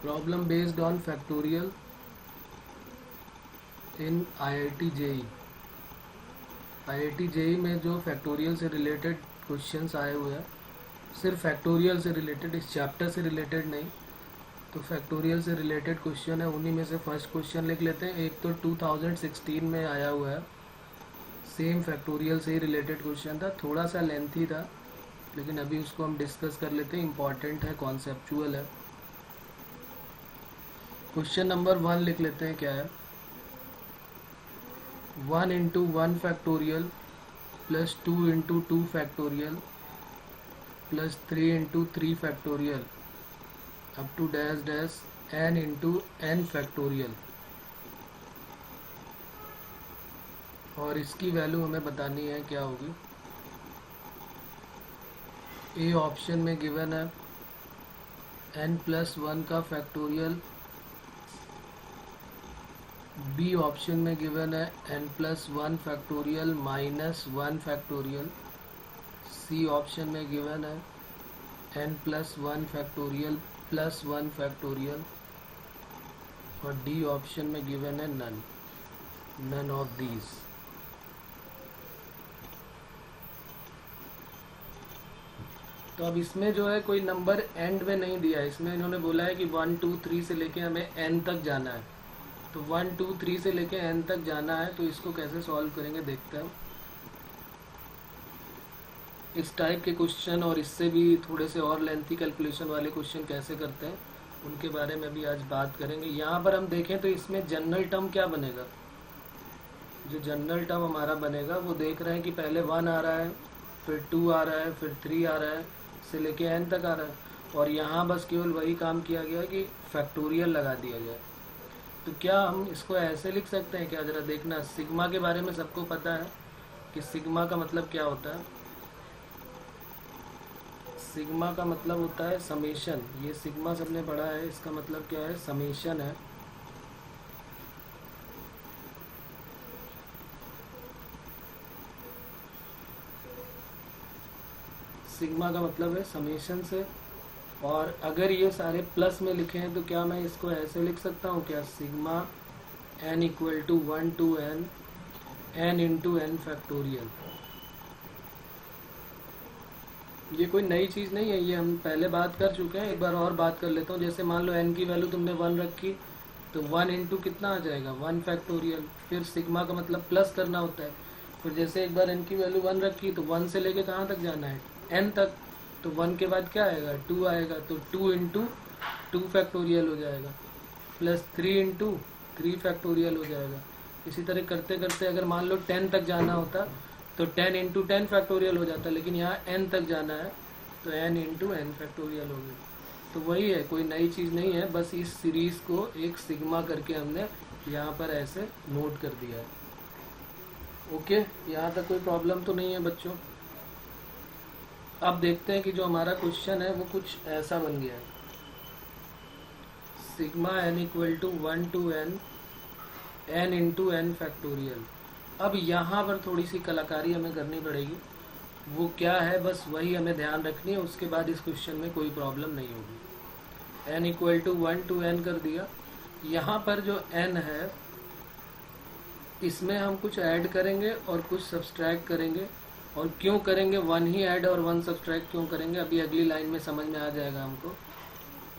Problem based on factorial in IIT JEE. IIT JEE में जो factorial से related questions आए हुए हैं, सिर्फ फैक्टोरियल से रिलेटेड, इस चैप्टर से रिलेटेड नहीं, तो फैक्टोरियल से रिलेटेड क्वेश्चन है। उन्हीं में से फर्स्ट क्वेश्चन लिख लेते हैं। एक तो 2016 में आया हुआ है, सेम फैक्टोरियल से ही रिलेटेड क्वेश्चन था, थोड़ा सा लेंथी था, लेकिन अभी उसको हम डिस्कस कर लेते हैं। इम्पॉर्टेंट है, कॉन्सेप्चुअल है। क्वेश्चन नंबर 1 लिख लेते हैं। क्या है? 1 into 1 factorial plus 2 into 2 factorial plus 3 into 3 factorial up to dash dash n into n factorial, और इसकी वैल्यू हमें बतानी है क्या होगी। ए ऑप्शन में गिवन है n प्लस 1 का फैक्टोरियल, बी ऑप्शन में गिवन है n plus 1 factorial minus 1 factorial, C option में गिवन है n plus 1 factorial plus 1 factorial, और डी ऑप्शन में गिवन है नन ऑफ दीज। तो अब इसमें जो है कोई नंबर एंड में नहीं दिया है, इसमें इन्होंने बोला है कि 1 2 3 से लेके हमें n तक जाना है। तो 1 2 3 से लेके n तक जाना है, तो इसको कैसे सॉल्व करेंगे देखते हैं। इस टाइप के क्वेश्चन और इससे भी थोड़े से और लेंथी कैलकुलेशन वाले क्वेश्चन कैसे करते हैं, उनके बारे में भी आज बात करेंगे। यहाँ पर हम देखें तो इसमें जनरल टर्म क्या बनेगा। जो जनरल टर्म हमारा बनेगा वो देख रहे हैं कि पहले 1 आ रहा है, फिर 2 आ रहा है, फिर 3 आ रहा है, से लेके n तक आ रहा है, और यहाँ बस केवल वही काम किया गया कि फैक्टोरियल लगा दिया गया। तो क्या हम इसको ऐसे लिख सकते हैं क्या? ज़रा देखना, सिग्मा के बारे में सबको पता है कि सिग्मा का मतलब क्या होता है। सिग्मा का मतलब होता है समेशन। ये सिग्मा सबने पढ़ा है, इसका मतलब क्या है? समेशन है। सिग्मा का मतलब है समेशन से। और अगर ये सारे प्लस में लिखे हैं तो क्या मैं इसको ऐसे लिख सकता हूँ क्या? Sigma n equal to 1 to n into n factorial. ये कोई नई चीज़ नहीं है, ये हम पहले बात कर चुके हैं। एक बार और बात कर लेता हूँ। जैसे मान लो n की वैल्यू तुमने 1 रखी, तो 1 इंटू कितना आ जाएगा? 1 फैक्टोरियल। फिर सिग्मा का मतलब प्लस करना होता है। फिर जैसे एक बार n की वैल्यू 1 रखी, तो 1 से लेके कहाँ तक जाना है? n तक। तो 1 के बाद क्या आएगा? 2 आएगा, तो 2 इंटू 2 फैक्टोरियल हो जाएगा, प्लस 3 इंटू 3 फैक्टोरियल हो जाएगा। इसी तरह करते करते अगर मान लो 10 तक जाना होता तो 10 इंटू 10 फैक्टोरियल हो जाता, लेकिन यहाँ n तक जाना है तो n इंटू n फैक्टोरियल हो गया। तो वही है, कोई नई चीज़ नहीं है, बस इस सीरीज़ को एक सिग्मा करके हमने यहाँ पर ऐसे नोट कर दिया है। ओके, यहाँ तक कोई प्रॉब्लम तो नहीं है बच्चों। अब देखते हैं कि जो हमारा क्वेश्चन है वो कुछ ऐसा बन गया है। Sigma n equal to 1 to n into n factorial. अब यहाँ पर थोड़ी सी कलाकारी हमें करनी पड़ेगी। वो क्या है, बस वही हमें ध्यान रखनी है, उसके बाद इस क्वेश्चन में कोई प्रॉब्लम नहीं होगी। n equal to 1 to n कर दिया। यहाँ पर जो n है इसमें हम कुछ ऐड करेंगे और कुछ सब्सट्रैक्ट करेंगे। और क्यों करेंगे 1 ही ऐड और 1 सब्सट्रैक्ट क्यों करेंगे, अभी अगली लाइन में समझ में आ जाएगा हमको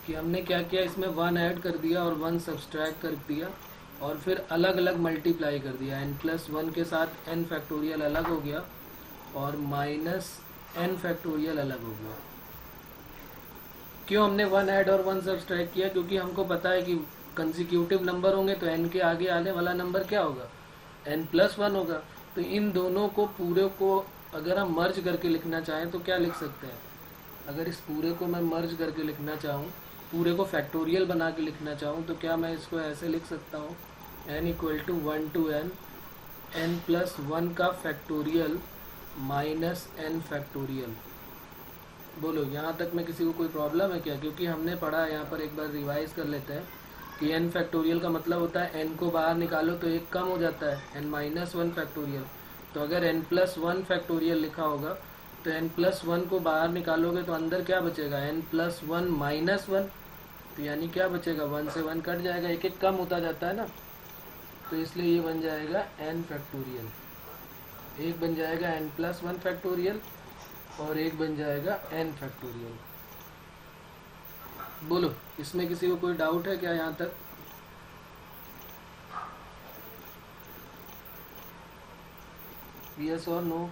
कि हमने क्या किया। इसमें 1 ऐड कर दिया और 1 सब्सट्रैक्ट कर दिया, और फिर अलग अलग मल्टीप्लाई कर दिया। n प्लस 1 के साथ n फैक्टोरियल अलग हो गया और माइनस n फैक्टोरियल अलग हो गया। क्यों हमने 1 ऐड और 1 सब्सट्रैक्ट किया? क्योंकि हमको पता है कि कंसेक्यूटिव नंबर होंगे तो n के आगे आने वाला नंबर क्या होगा? n प्लस 1 होगा। तो इन दोनों को पूरे को अगर हम मर्ज करके लिखना चाहें तो क्या लिख सकते हैं? अगर इस पूरे को मैं मर्ज करके लिखना चाहूँ, पूरे को फैक्टोरियल बना के लिखना चाहूँ, तो क्या मैं इसको ऐसे लिख सकता हूँ? n equal to 1 to n plus 1 का फैक्टोरियल माइनस n फैक्टोरियल। बोलो, यहाँ तक में किसी को कोई प्रॉब्लम है क्या? क्योंकि हमने पढ़ा है, यहाँ पर एक बार रिवाइज कर लेते हैं कि n फैक्टोरियल का मतलब होता है n को बाहर निकालो तो एक कम हो जाता है, n माइनस 1 फैक्टोरियल। तो अगर n प्लस 1 फैक्टोरियल लिखा होगा तो n प्लस 1 को बाहर निकालोगे तो अंदर क्या बचेगा? n plus 1 minus 1। तो यानी क्या बचेगा, 1 से 1 कट जाएगा, एक एक कम होता जाता है ना, तो इसलिए ये बन जाएगा n फैक्टोरियल, एक बन जाएगा n+1 फैक्टोरियल और एक बन जाएगा n फैक्टोरियल। बोलो इसमें किसी को कोई डाउट है क्या यहाँ तक? यस और नो?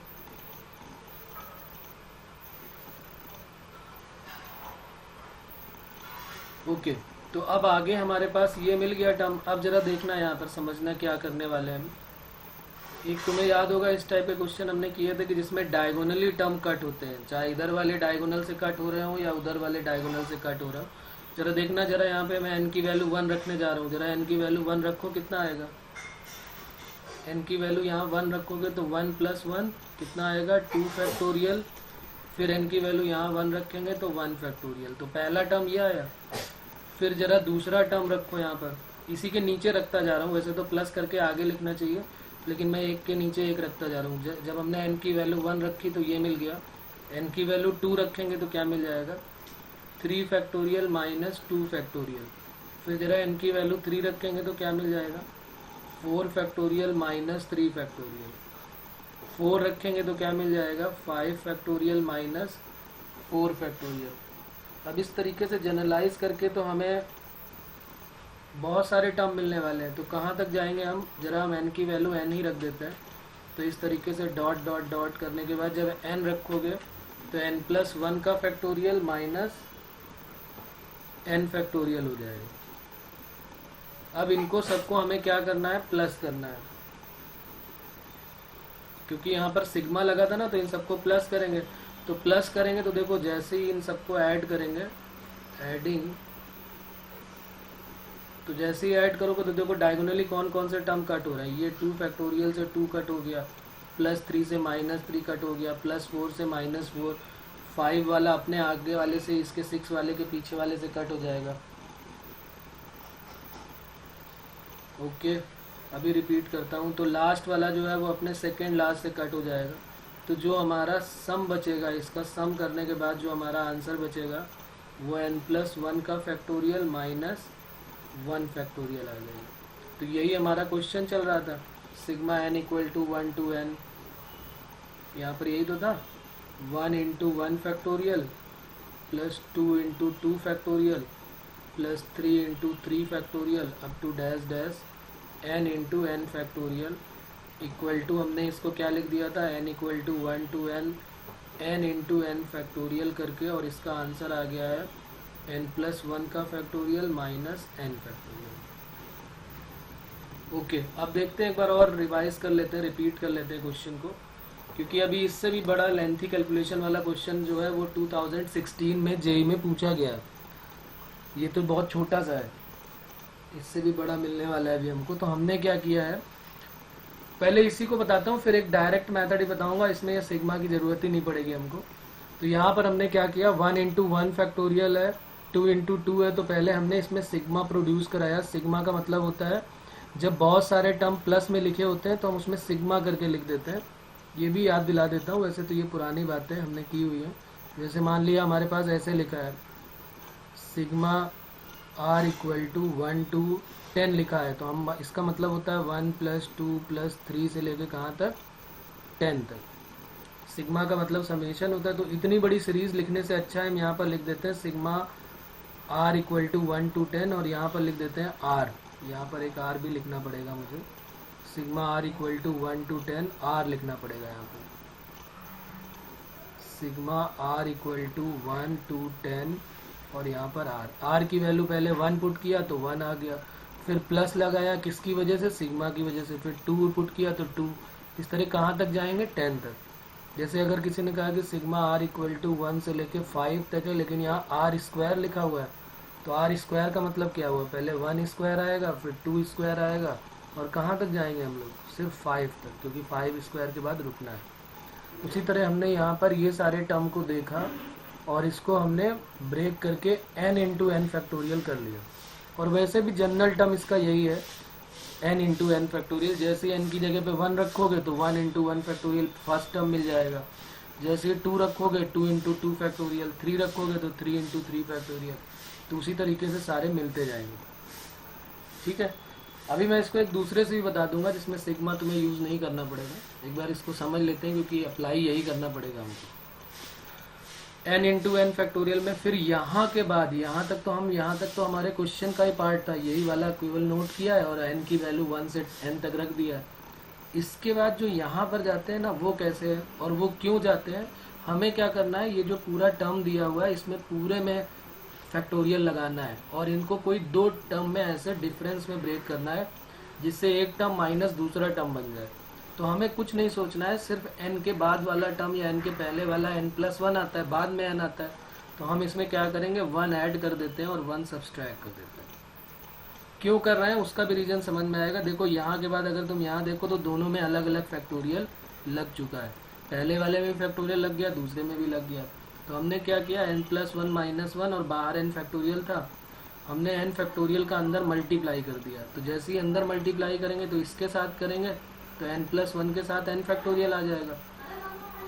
ओके, तो अब आगे हमारे पास ये मिल गया टर्म। अब जरा देखना यहाँ पर, समझना क्या करने वाले हैं हम। एक तुम्हें याद होगा इस टाइप के क्वेश्चन हमने किए थे कि जिसमें डायगोनली टर्म कट होते हैं, चाहे इधर वाले डायगोनल से कट हो रहे हो या उधर वाले डायगोनल से कट हो रहा हो। जरा देखना, जरा यहाँ पे मैं n की वैल्यू 1 रखने जा रहा हूँ, जरा n की वैल्यू 1 रखो, कितना आएगा? n की वैल्यू यहाँ 1 रखोगे तो 1 + 1 कितना आएगा, 2 फैक्टोरियल। फिर n की वैल्यू यहाँ 1 रखेंगे तो 1 फैक्टोरियल। तो पहला टर्म ये आया। फिर जरा दूसरा टर्म रखो यहाँ पर, इसी के नीचे रखता जा रहा हूँ, वैसे तो प्लस करके आगे लिखना चाहिए, लेकिन मैं एक के नीचे एक रखता जा रहा हूँ। जब हमने n की वैल्यू 1 रखी तो ये मिल गया। n की वैल्यू 2 रखेंगे तो क्या मिल जाएगा, 3 फैक्टोरियल माइनस 2 फैक्टोरियल। फिर जरा n की वैल्यू 3 रखेंगे तो क्या मिल जाएगा, 4 फैक्टोरियल माइनस 3 फैक्टोरियल। 4 रखेंगे तो क्या मिल जाएगा, 5 फैक्टोरियल माइनस 4 फैक्टोरियल। अब इस तरीके से जनरलाइज करके तो हमें बहुत सारे टर्म मिलने वाले हैं। तो कहाँ तक जाएंगे हम, जरा हम n की वैल्यू n ही रख देते हैं। तो इस तरीके से डॉट डॉट डॉट करने के बाद जब n रखोगे तो n+1 का फैक्टोरियल माइनस n फैक्टोरियल हो जाएगा। अब इनको सबको हमें क्या करना है, प्लस करना है, क्योंकि यहाँ पर सिग्मा लगा था ना, तो इन सबको प्लस करेंगे। तो प्लस करेंगे तो देखो जैसे ही इन सबको ऐड करेंगे, एडिंग, तो जैसे ही ऐड करोगे तो देखो डायगोनली कौन कौन से टर्म कट हो रहे हैं। ये 2 फैक्टोरियल से 2 कट हो गया, +3 से -3 कट हो गया, +4 से -4, 5 वाला अपने आगे वाले से, इसके 6 वाले के पीछे वाले से कट हो जाएगा। ओके, अभी रिपीट करता हूँ। तो लास्ट वाला जो है वो अपने सेकेंड लास्ट से कट हो जाएगा। तो जो हमारा सम बचेगा, इसका सम करने के बाद जो हमारा आंसर बचेगा वो n+1 का फैक्टोरियल माइनस 1 फैक्टोरियल आ जाएगा। तो यही हमारा क्वेश्चन चल रहा था, सिग्मा n = 1 to n, यहाँ पर यही तो था, 1 × 1 factorial plus 2 × 2 factorial plus 3 × 3 factorial up to dash dash n × n factorial equal to, हमने इसको क्या लिख दिया था, n = 1 to n × n factorial करके, और इसका आंसर आ गया है n+1 का factorial minus n factorial. Okay, अब देखते हैं, एक बार और रिवाइज कर लेते हैं, रिपीट कर लेते हैं क्वेश्चन को, क्योंकि अभी इससे भी बड़ा लेंथी कैलकुलेशन वाला क्वेश्चन जो है वो 2016 में जेईई में पूछा गया। ये तो बहुत छोटा सा है, इससे भी बड़ा मिलने वाला है अभी हमको। तो हमने क्या किया है, पहले इसी को बताता हूँ, फिर एक डायरेक्ट मेथड ही बताऊंगा, इसमें ये सिग्मा की ज़रूरत ही नहीं पड़ेगी हमको। तो यहाँ पर हमने क्या किया, 1 × 1 फैक्टोरियल है, 2 × 2 है, तो पहले हमने इसमें सिग्मा प्रोड्यूस कराया। सिग्मा का मतलब होता है जब बहुत सारे टर्म प्लस में लिखे होते हैं तो हम उसमें सिग्मा करके लिख देते हैं। ये भी याद दिला देता हूँ, वैसे तो ये पुरानी बातें हमने की हुई है। जैसे मान लिया हमारे पास ऐसे लिखा है, सिग्मा r = 1 to 10 लिखा है, तो हम, इसका मतलब होता है 1 + 2 + 3 से लेके कहाँ तक, 10 तक। सिग्मा का मतलब समेशन होता है। तो इतनी बड़ी सीरीज लिखने से अच्छा है हम यहाँ पर लिख देते हैं सिग्मा r = 1 to 10, और यहाँ पर लिख देते हैं r, यहाँ पर एक r भी लिखना पड़ेगा मुझे, सिग्मा r = 1 to 10 r लिखना पड़ेगा यहाँ पर, सिग्मा r = 1 to 10 और यहाँ पर r की वैल्यू पहले 1 पुट किया तो 1 आ गया, फिर प्लस लगाया किसकी वजह से, सिग्मा की वजह से, फिर 2 पुट किया तो 2, इस तरह कहाँ तक जाएंगे, 10 तक। जैसे अगर किसी ने कहा कि सिग्मा r = 1 से लेके 5 तक है, लेकिन यहाँ r² लिखा हुआ है, तो r² का मतलब क्या हुआ, पहले 1² आएगा, फिर 2² आएगा, और कहाँ तक जाएंगे हम लोग, सिर्फ 5 तक, क्योंकि 5² के बाद रुकना है। उसी तरह हमने यहाँ पर ये सारे टर्म को देखा और इसको हमने ब्रेक करके n × n फैक्टोरियल कर लिया। और वैसे भी जनरल टर्म इसका यही है, n × n फैक्टोरियल। जैसे n की जगह पे 1 रखोगे तो 1 × 1 फैक्टोरियल फर्स्ट टर्म मिल जाएगा। जैसे 2 रखोगे 2 × 2 फैक्टोरियल, 3 रखोगे तो 3 × 3 फैक्टोरियल, तो उसी तरीके से सारे मिलते जाएंगे। ठीक है, अभी मैं इसको एक दूसरे से भी बता दूंगा जिसमें सिग्मा तुम्हें यूज़ नहीं करना पड़ेगा। एक बार इसको समझ लेते हैं क्योंकि अप्लाई यही करना पड़ेगा हमको। n इंटू एन फैक्टोरियल में फिर यहाँ के बाद यहाँ तक तो हमारे क्वेश्चन का ही पार्ट था, यही वाला केवल नोट किया है और n की वैल्यू 1 से n तक रख दिया है। इसके बाद जो यहाँ पर जाते हैं ना वो कैसे है और वो क्यों जाते हैं, हमें क्या करना है, ये जो पूरा टर्म दिया हुआ है इसमें पूरे में फैक्टोरियल लगाना है और इनको कोई दो टर्म में ऐसे डिफरेंस में ब्रेक करना है जिससे एक टर्म माइनस दूसरा टर्म बन जाए। तो हमें कुछ नहीं सोचना है, सिर्फ n के बाद वाला टर्म या n के पहले वाला n+1 आता है, बाद में n आता है, तो हम इसमें क्या करेंगे 1 ऐड कर देते हैं और 1 सब्सट्रैक्ट कर देते हैं। क्यों कर रहे हैं उसका भी रीजन समझ में आएगा। देखो यहाँ के बाद अगर तुम यहाँ देखो तो दोनों में अलग अलग फैक्टोरियल लग चुका है, पहले वाले में फैक्टोरियल लग गया, दूसरे में भी लग गया। तो हमने क्या किया, n+1 -1 और बाहर n फैक्टोरियल था, हमने n फैक्टोरियल का अंदर मल्टीप्लाई कर दिया। तो जैसे ही अंदर मल्टीप्लाई करेंगे तो इसके साथ करेंगे तो n+1 के साथ n फैक्टोरियल आ जाएगा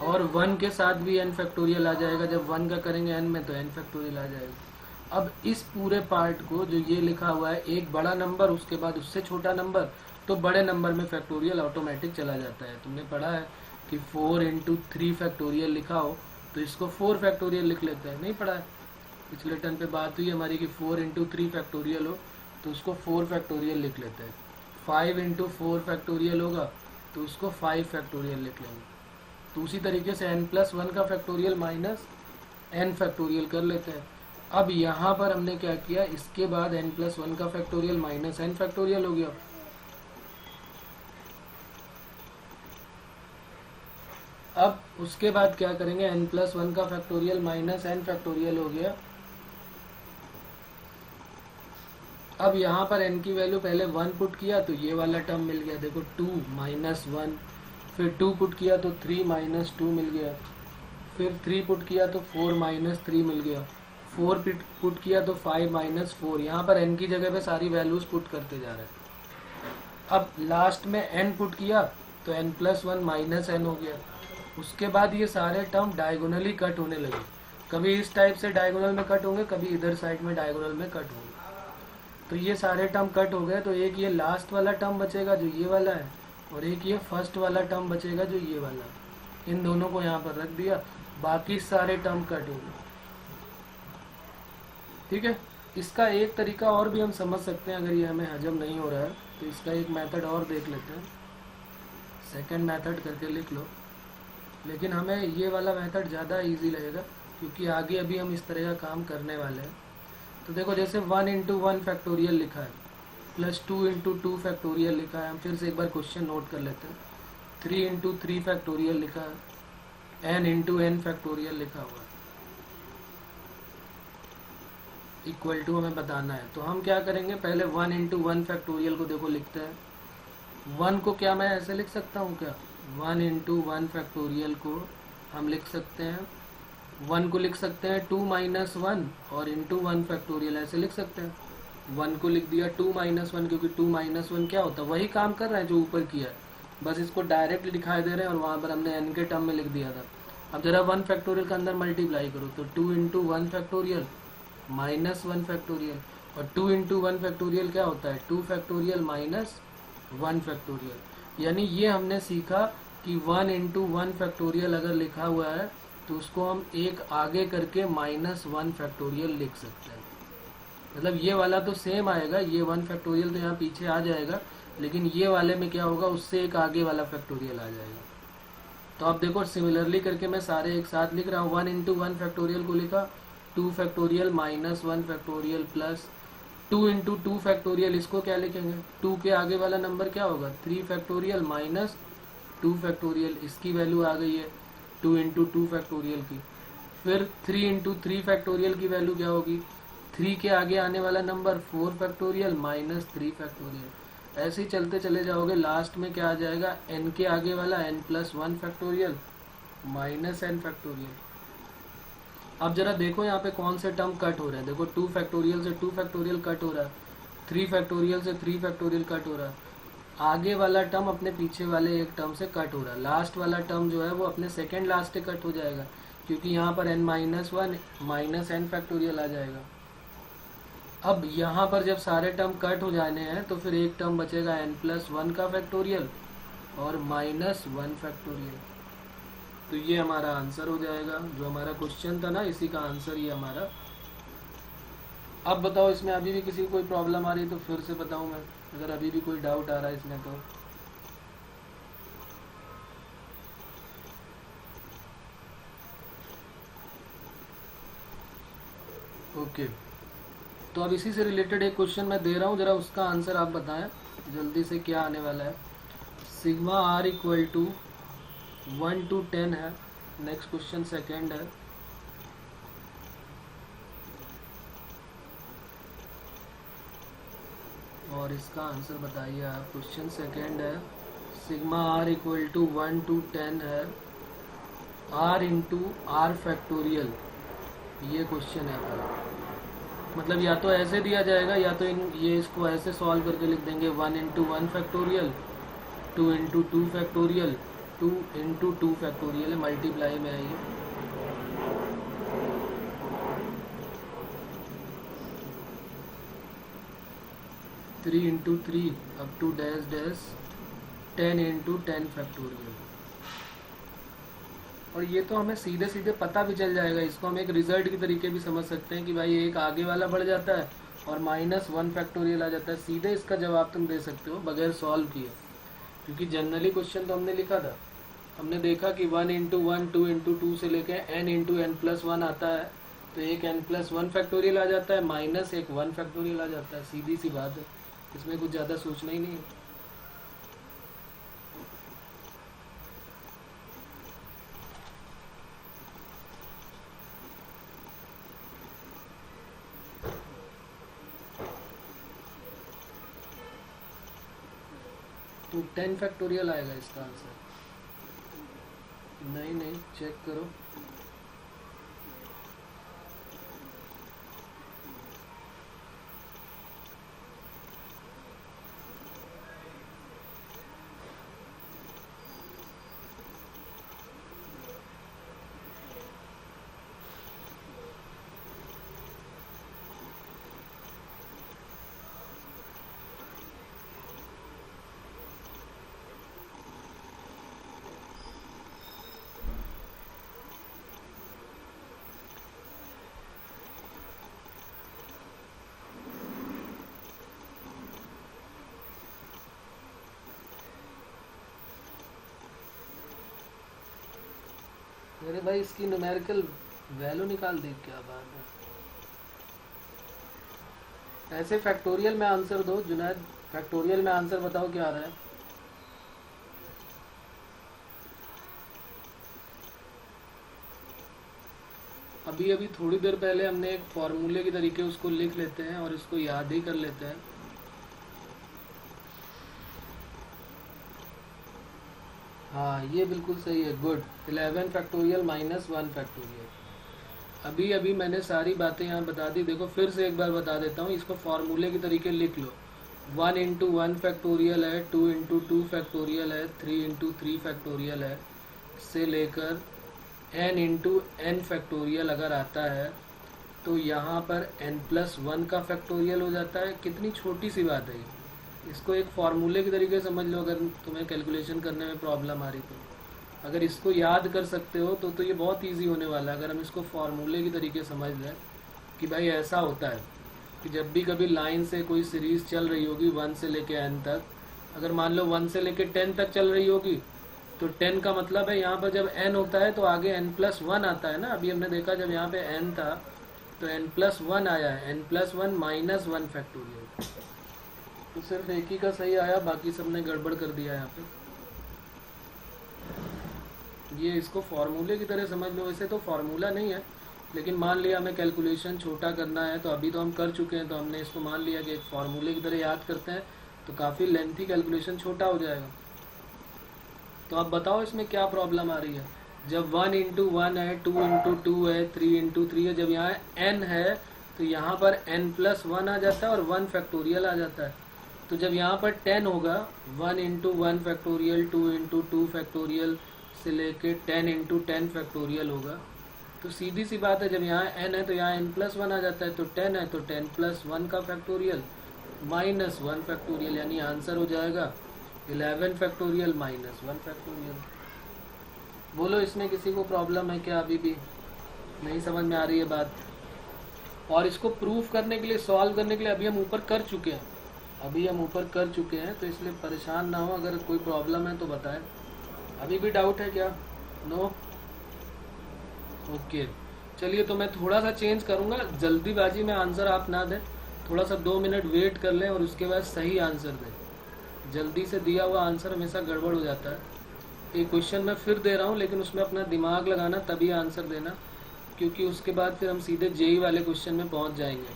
और 1 के साथ भी n फैक्टोरियल आ जाएगा। जब 1 का करेंगे n में तो n फैक्टोरियल आ जाएगा। अब इस पूरे पार्ट को जो ये लिखा हुआ है, एक बड़ा नंबर उसके बाद उससे छोटा नंबर, तो बड़े नंबर में फैक्टोरियल ऑटोमेटिक चला जाता है। तुमने पढ़ा है कि 4 × 3 फैक्टोरियल लिखा हो तो इसको 4 फैक्टोरियल लिख लेते हैं, नहीं पढ़ा है? पिछले टर्म पे बात हुई हमारी कि 4 × 3 फैक्टोरियल हो तो उसको 4 फैक्टोरियल लिख लेते हैं। 5 × 4 फैक्टोरियल होगा तो उसको 5 फैक्टोरियल लिख लेंगे। तो उसी तरीके से n+1 का फैक्टोरियल माइनस n फैक्टोरियल कर लेते हैं। अब यहाँ पर हमने क्या किया, इसके बाद n+1 का फैक्टोरियल माइनस n फैक्टोरियल हो गया। अब उसके बाद क्या करेंगे, n+1 का फैक्टोरियल माइनस n फैक्टोरियल हो गया। अब यहाँ पर n की वैल्यू पहले 1 पुट किया तो ये वाला टर्म मिल गया, देखो 2 - 1, फिर 2 पुट किया तो 3 - 2 मिल गया, फिर 3 पुट किया तो 4 - 3 मिल गया, 4 पुट किया तो 5 - 4। यहाँ पर n की जगह पे सारी वैल्यूज पुट करते जा रहे हैं। अब लास्ट में n पुट किया तो n+1 माइनस n हो गया। उसके बाद ये सारे टर्म डायगोनली कट होने लगे, कभी इस टाइप से डायगोनल में कट होंगे, कभी इधर साइड में डायगोनल में कट होंगे। तो ये सारे टर्म कट हो गए तो एक ये लास्ट वाला टर्म बचेगा जो ये वाला है और एक ये फर्स्ट वाला टर्म बचेगा जो ये वाला है। इन दोनों को यहाँ पर रख दिया, बाकी सारे टर्म कट हो गए। ठीक है, इसका एक तरीका और भी हम समझ सकते हैं, अगर ये हमें हजम नहीं हो रहा है तो इसका एक मेथड और देख लेते हैं। सेकंड मेथड करके लिख लो, लेकिन हमें ये वाला मेथड ज़्यादा इजी लगेगा क्योंकि आगे अभी हम इस तरह का काम करने वाले हैं। तो देखो जैसे 1 × 1 फैक्टोरियल लिखा है प्लस 2 × 2 फैक्टोरियल लिखा है, हम फिर से एक बार क्वेश्चन नोट कर लेते हैं। 3 × 3 फैक्टोरियल लिखा है, n × n फैक्टोरियल लिखा हुआ है, इक्वल टू हमें बताना है। तो हम क्या करेंगे, पहले 1 × 1 फैक्टोरियल को देखो लिखते हैं। 1 को क्या मैं ऐसे लिख सकता हूँ क्या, 1 × 1 फैक्टोरियल को हम लिख सकते हैं, 1 को लिख सकते हैं 2 - 1 और इंटू 1 फैक्टोरियल ऐसे लिख सकते हैं। 1 को लिख दिया 2 - 1 क्योंकि 2 - 1 क्या होता है, वही काम कर रहा है जो ऊपर किया है, बस इसको डायरेक्ट दिखाई दे रहे हैं और वहाँ पर हमने n के टर्म में लिख दिया था। अब जरा 1 फैक्टोरियल के अंदर मल्टीप्लाई करो तो 2 × 1 फैक्टोरियल माइनस 1 फैक्टोरियल, और 2 × 1 फैक्टोरियल क्या होता है, 2 फैक्टोरियल माइनस 1 फैक्टोरियल। यानी ये हमने सीखा कि 1 × 1 फैक्टोरियल अगर लिखा हुआ है तो उसको हम एक आगे करके -1 फैक्टोरियल लिख सकते हैं। मतलब ये वाला तो सेम आएगा, ये 1 फैक्टोरियल तो यहाँ पीछे आ जाएगा, लेकिन ये वाले में क्या होगा, उससे एक आगे वाला फैक्टोरियल आ जाएगा। तो आप देखो सिमिलरली करके मैं सारे एक साथ लिख रहा हूँ। 1 × 1 फैक्टोरियल को लिखा 2 factorial minus 1 factorial plus 2 × 2 factorial, इसको क्या लिखेंगे, 2 के आगे वाला नंबर क्या होगा, 3 फैक्टोरियल माइनस 2 फैक्टोरियल, इसकी वैल्यू आ गई है 2 × 2 फैक्टोरियल की। फिर 3 × 3 फैक्टोरियल की वैल्यू क्या होगी, 3 के आगे आने वाला नंबर 4 फैक्टोरियल माइनस 3 फैक्टोरियल। ऐसे ही चलते चले जाओगे, लास्ट में क्या आ जाएगा, n के आगे वाला n+1 factorial minus n factorial. अब जरा देखो यहाँ पे कौन से टर्म कट हो रहे हैं, देखो 2 फैक्टोरियल से 2 फैक्टोरियल कट हो रहा है, 3 फैक्टोरियल से 3 फैक्टोरियल कट हो रहा है, आगे वाला टर्म अपने पीछे वाले एक टर्म से कट हो रहा है, लास्ट वाला टर्म जो है वो अपने सेकेंड लास्ट से कट हो जाएगा क्योंकि यहाँ पर n - 1 माइनस n फैक्टोरियल आ जाएगा। अब यहाँ पर जब सारे टर्म कट हो जाने हैं तो फिर एक टर्म बचेगा n+1 का फैक्टोरियल और -1 फैक्टोरियल। तो ये हमारा आंसर हो जाएगा। जो हमारा क्वेश्चन था ना, इसी का आंसर ये हमारा। अब बताओ, इसमें अभी भी किसी को कोई प्रॉब्लम आ रही है तो फिर से बताऊँ मैं, अगर अभी भी कोई डाउट आ रहा है इसमें तो। ओके, तो अब इसी से रिलेटेड एक क्वेश्चन मैं दे रहा हूँ, ज़रा उसका आंसर आप बताएं जल्दी से क्या आने वाला है। Sigma r equal to 1 to 10 है। नेक्स्ट क्वेश्चन सेकेंड है। और इसका आंसर बताइए आप। क्वेश्चन सेकेंड है, sigma r equal to 1 to 10 है, r इंटू आर फैक्टोरियल। ये क्वेश्चन है हमारा। मतलब या तो ऐसे दिया जाएगा या तो ये इसको ऐसे सॉल्व करके लिख देंगे 1 into 1 factorial, 2 into 2 factorial, 2 into 2 factorial है, मल्टीप्लाई में है ये। Three into three up to dash dash 10 into 10 factorial. और ये तो हमें सीधे सीधे पता भी चल जाएगा। इसको हम एक रिजल्ट की तरीके भी समझ सकते हैं कि भाई एक आगे वाला बढ़ जाता है और -1 फैक्टोरियल आ जाता है। सीधे इसका जवाब तुम दे सकते हो बगैर सॉल्व किए, क्योंकि जनरली क्वेश्चन तो हमने लिखा था। हमने देखा कि 1 इंटू 1, 2 इंटू 2 से लेके n इंटू n+1 आता है, तो एक n+1 फैक्टोरियल आ जाता है, माइनस एक 1 फैक्टोरियल आ जाता है। सीधी सी बात है, इसमें कुछ ज़्यादा सोचना ही नहीं है। तो 10 फैक्टोरियल आएगा इसका आंसर। नहीं नहीं, चेक करो। अरे भाई, इसकी न्यूमेरिकल वैल्यू निकाल दी, क्या बात है। ऐसे फैक्टोरियल में आंसर दो जुनैद, फैक्टोरियल में आंसर बताओ क्या आ रहा है। अभी अभी थोड़ी देर पहले हमने एक फॉर्मूले के तरीके उसको लिख लेते हैं और इसको याद ही कर लेते हैं। हाँ, ये बिल्कुल सही है, गुड। 11 factorial -1 factorial. अभी अभी मैंने सारी बातें यहाँ बता दी। देखो फिर से एक बार बता देता हूँ, इसको फॉर्मूले के तरीके लिख लो। 1 इंटू 1 फैक्टोरियल है, 2 इंटू 2 फैक्टोरियल है, 3 इंटू 3 फैक्टोरियल है, से लेकर n इंटू n फैक्टोरियल अगर आता है तो यहाँ पर n+1 का फैक्टोरियल हो जाता है। कितनी छोटी सी बात है ये। इसको एक फार्मूले के तरीके समझ लो, अगर तुम्हें कैलकुलेशन करने में प्रॉब्लम आ रही तो। अगर इसको याद कर सकते हो तो ये बहुत इजी होने वाला है। अगर हम इसको फार्मूले के तरीके समझ लें कि भाई ऐसा होता है कि जब भी कभी लाइन से कोई सीरीज़ चल रही होगी 1 से लेके n तक, अगर मान लो 1 से लेके 10 तक चल रही होगी तो 10 का मतलब है यहाँ पर जब n होता है तो आगे n+1 आता है ना। अभी हमने देखा जब यहाँ पे n था तो n+1 आया है, n+1 -1 फैक्टोरियल। तो सिर्फ एक ही का सही आया, बाकी सबने गड़बड़ कर दिया यहाँ पे। ये इसको फार्मूले की तरह समझ लो। वैसे तो फार्मूला नहीं है, लेकिन मान लिया हमें कैलकुलेशन छोटा करना है तो अभी तो हम कर चुके हैं, तो हमने इसको मान लिया कि एक फार्मूले की तरह याद करते हैं तो काफ़ी लेंथी कैलकुलेशन छोटा हो जाएगा। तो आप बताओ इसमें क्या प्रॉब्लम आ रही है। जब 1 इंटू 1 है, 2 इंटू 2 है, 3 इंटू 3 है, जब यहाँ n है तो यहाँ पर n+1 आ जाता है और 1 फैक्टोरियल आ जाता है। तो जब यहाँ पर 10 होगा, 1 इंटू 1 फैक्टोरियल, 2 इंटू 2 फैक्टोरियल से लेके 10 इंटू 10 फैक्टोरियल होगा। तो सीधी सी बात है, जब यहाँ n है तो यहाँ n+1 आ जाता है, तो 10 है तो 10+1 का फैक्टोरियल -1 फैक्टोरियल, यानी आंसर हो जाएगा 11 फैक्टोरियल -1 फैक्टोरियल। बोलो इसमें किसी को प्रॉब्लम है क्या? अभी भी नहीं समझ में आ रही है बात? और इसको प्रूफ करने के लिए, सॉल्व करने के लिए अभी हम ऊपर कर चुके हैं, तो इसलिए परेशान ना हो। अगर कोई प्रॉब्लम है तो बताएं। अभी भी डाउट है क्या? नो? ओके, चलिए तो मैं थोड़ा सा चेंज करूँगा, जल्दीबाजी में आंसर आप ना दें, थोड़ा सा 2 मिनट वेट कर लें और उसके बाद सही आंसर दें। जल्दी से दिया हुआ आंसर हमेशा गड़बड़ हो जाता है। एक क्वेश्चन मैं फिर दे रहा हूँ, लेकिन उसमें अपना दिमाग लगाना, तभी आंसर देना, क्योंकि उसके बाद फिर हम सीधे जेई वाले क्वेश्चन में पहुँच जाएंगे।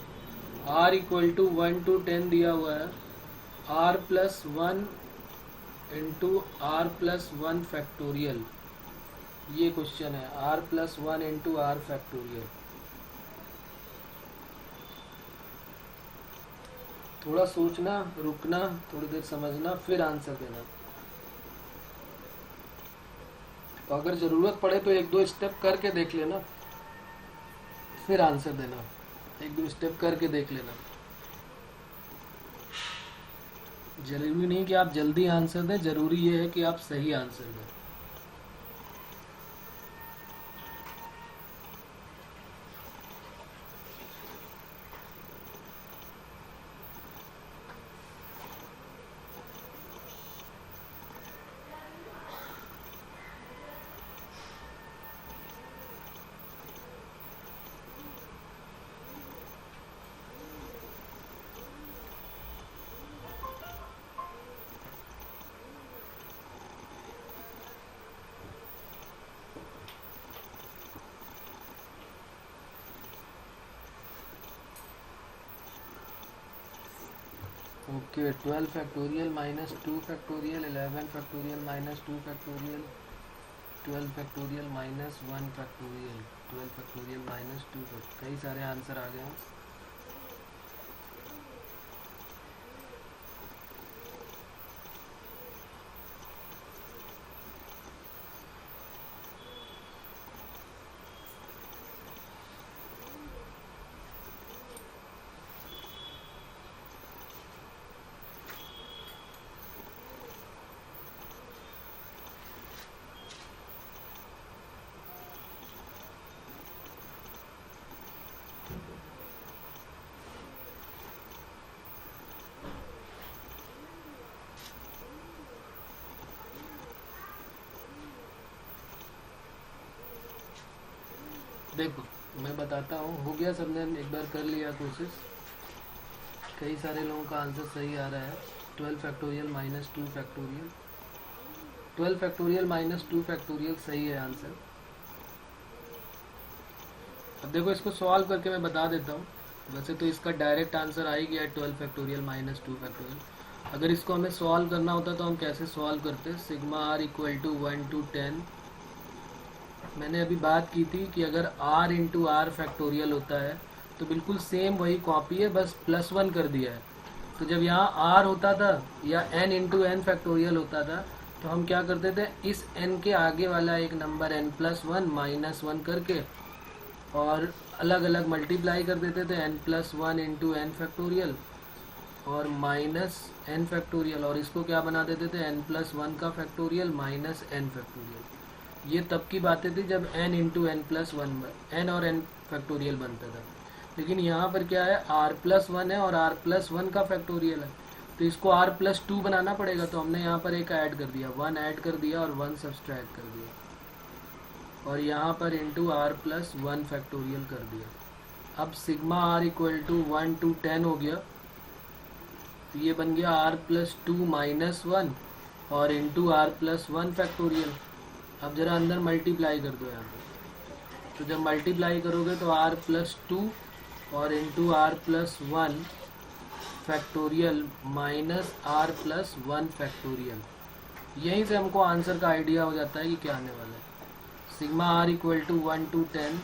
r = 1 to 10 दिया हुआ है, r+1 × r+1 फैक्टोरियल, ये क्वेश्चन है, r+1 × r फैक्टोरियल। थोड़ा सोचना, रुकना, थोड़ी देर समझना, फिर आंसर देना। तो अगर ज़रूरत पड़े तो 1-2 स्टेप करके देख लेना, फिर आंसर देना। 1-2 स्टेप करके देख लेना। जरूरी नहीं कि आप जल्दी आंसर दें, जरूरी ये है कि आप सही आंसर दें। Okay, 12 factorial -2 factorial, 11 factorial -2 factorial, 12 factorial -1 factorial, 12 factorial -2 factorial. कई सारे आंसर आ गए हैं। देखो मैं बताता हूँ, हो गया, सबने एक बार कर लिया कोशिश। कई सारे लोगों का आंसर सही आ रहा है। 12 फैक्टोरियल -2 फैक्टोरियल, 12 फैक्टोरियल -2 फैक्टोरियल सही है आंसर। अब देखो इसको सॉल्व करके मैं बता देता हूँ। वैसे तो इसका डायरेक्ट आंसर आ ही गया है, 12 फैक्टोरियल -2 फैक्टोरियल। अगर इसको हमें सॉल्व करना होता तो हम कैसे सॉल्व करते? Sigma r = 1 to 10। मैंने अभी बात की थी कि अगर r × r फैक्टोरियल होता है तो बिल्कुल सेम वही कॉपी है, बस +1 कर दिया है। तो जब यहाँ r होता था या n × n फैक्टोरियल होता था, तो हम क्या करते थे, इस n के आगे वाला एक नंबर n+1 -1 करके और अलग अलग मल्टीप्लाई कर देते थे, n+1 × n फैक्टोरियल और -n फैक्टोरियल, और इसको क्या बना देते थे, n+1 का फैक्टोरियल -n फैक्टोरियल। ये तब की बातें थी जब n × n+1 n और n फैक्टोरियल बनता था। लेकिन यहाँ पर क्या है, r+1 है और r+1 का फैक्टोरियल है, तो इसको r+2 बनाना पड़ेगा। तो हमने यहाँ पर एक ऐड कर दिया, 1 ऐड कर दिया और 1 सब्सट्रैक्ट कर दिया, और यहाँ पर × r+1 फैक्टोरियल कर दिया। अब सिग्मा r = 1 to 10 हो गया, तो ये बन गया r+2 -1 और × r+1 फैक्टोरियल। अब जरा अंदर मल्टीप्लाई कर दो यहाँ पे, तो जब मल्टीप्लाई करोगे तो r+2 और × r+1 फैक्टोरियल -r+1 फैक्टोरियल। यहीं से हमको आंसर का आइडिया हो जाता है कि क्या आने वाला है। सिग्मा r = 1 to 10,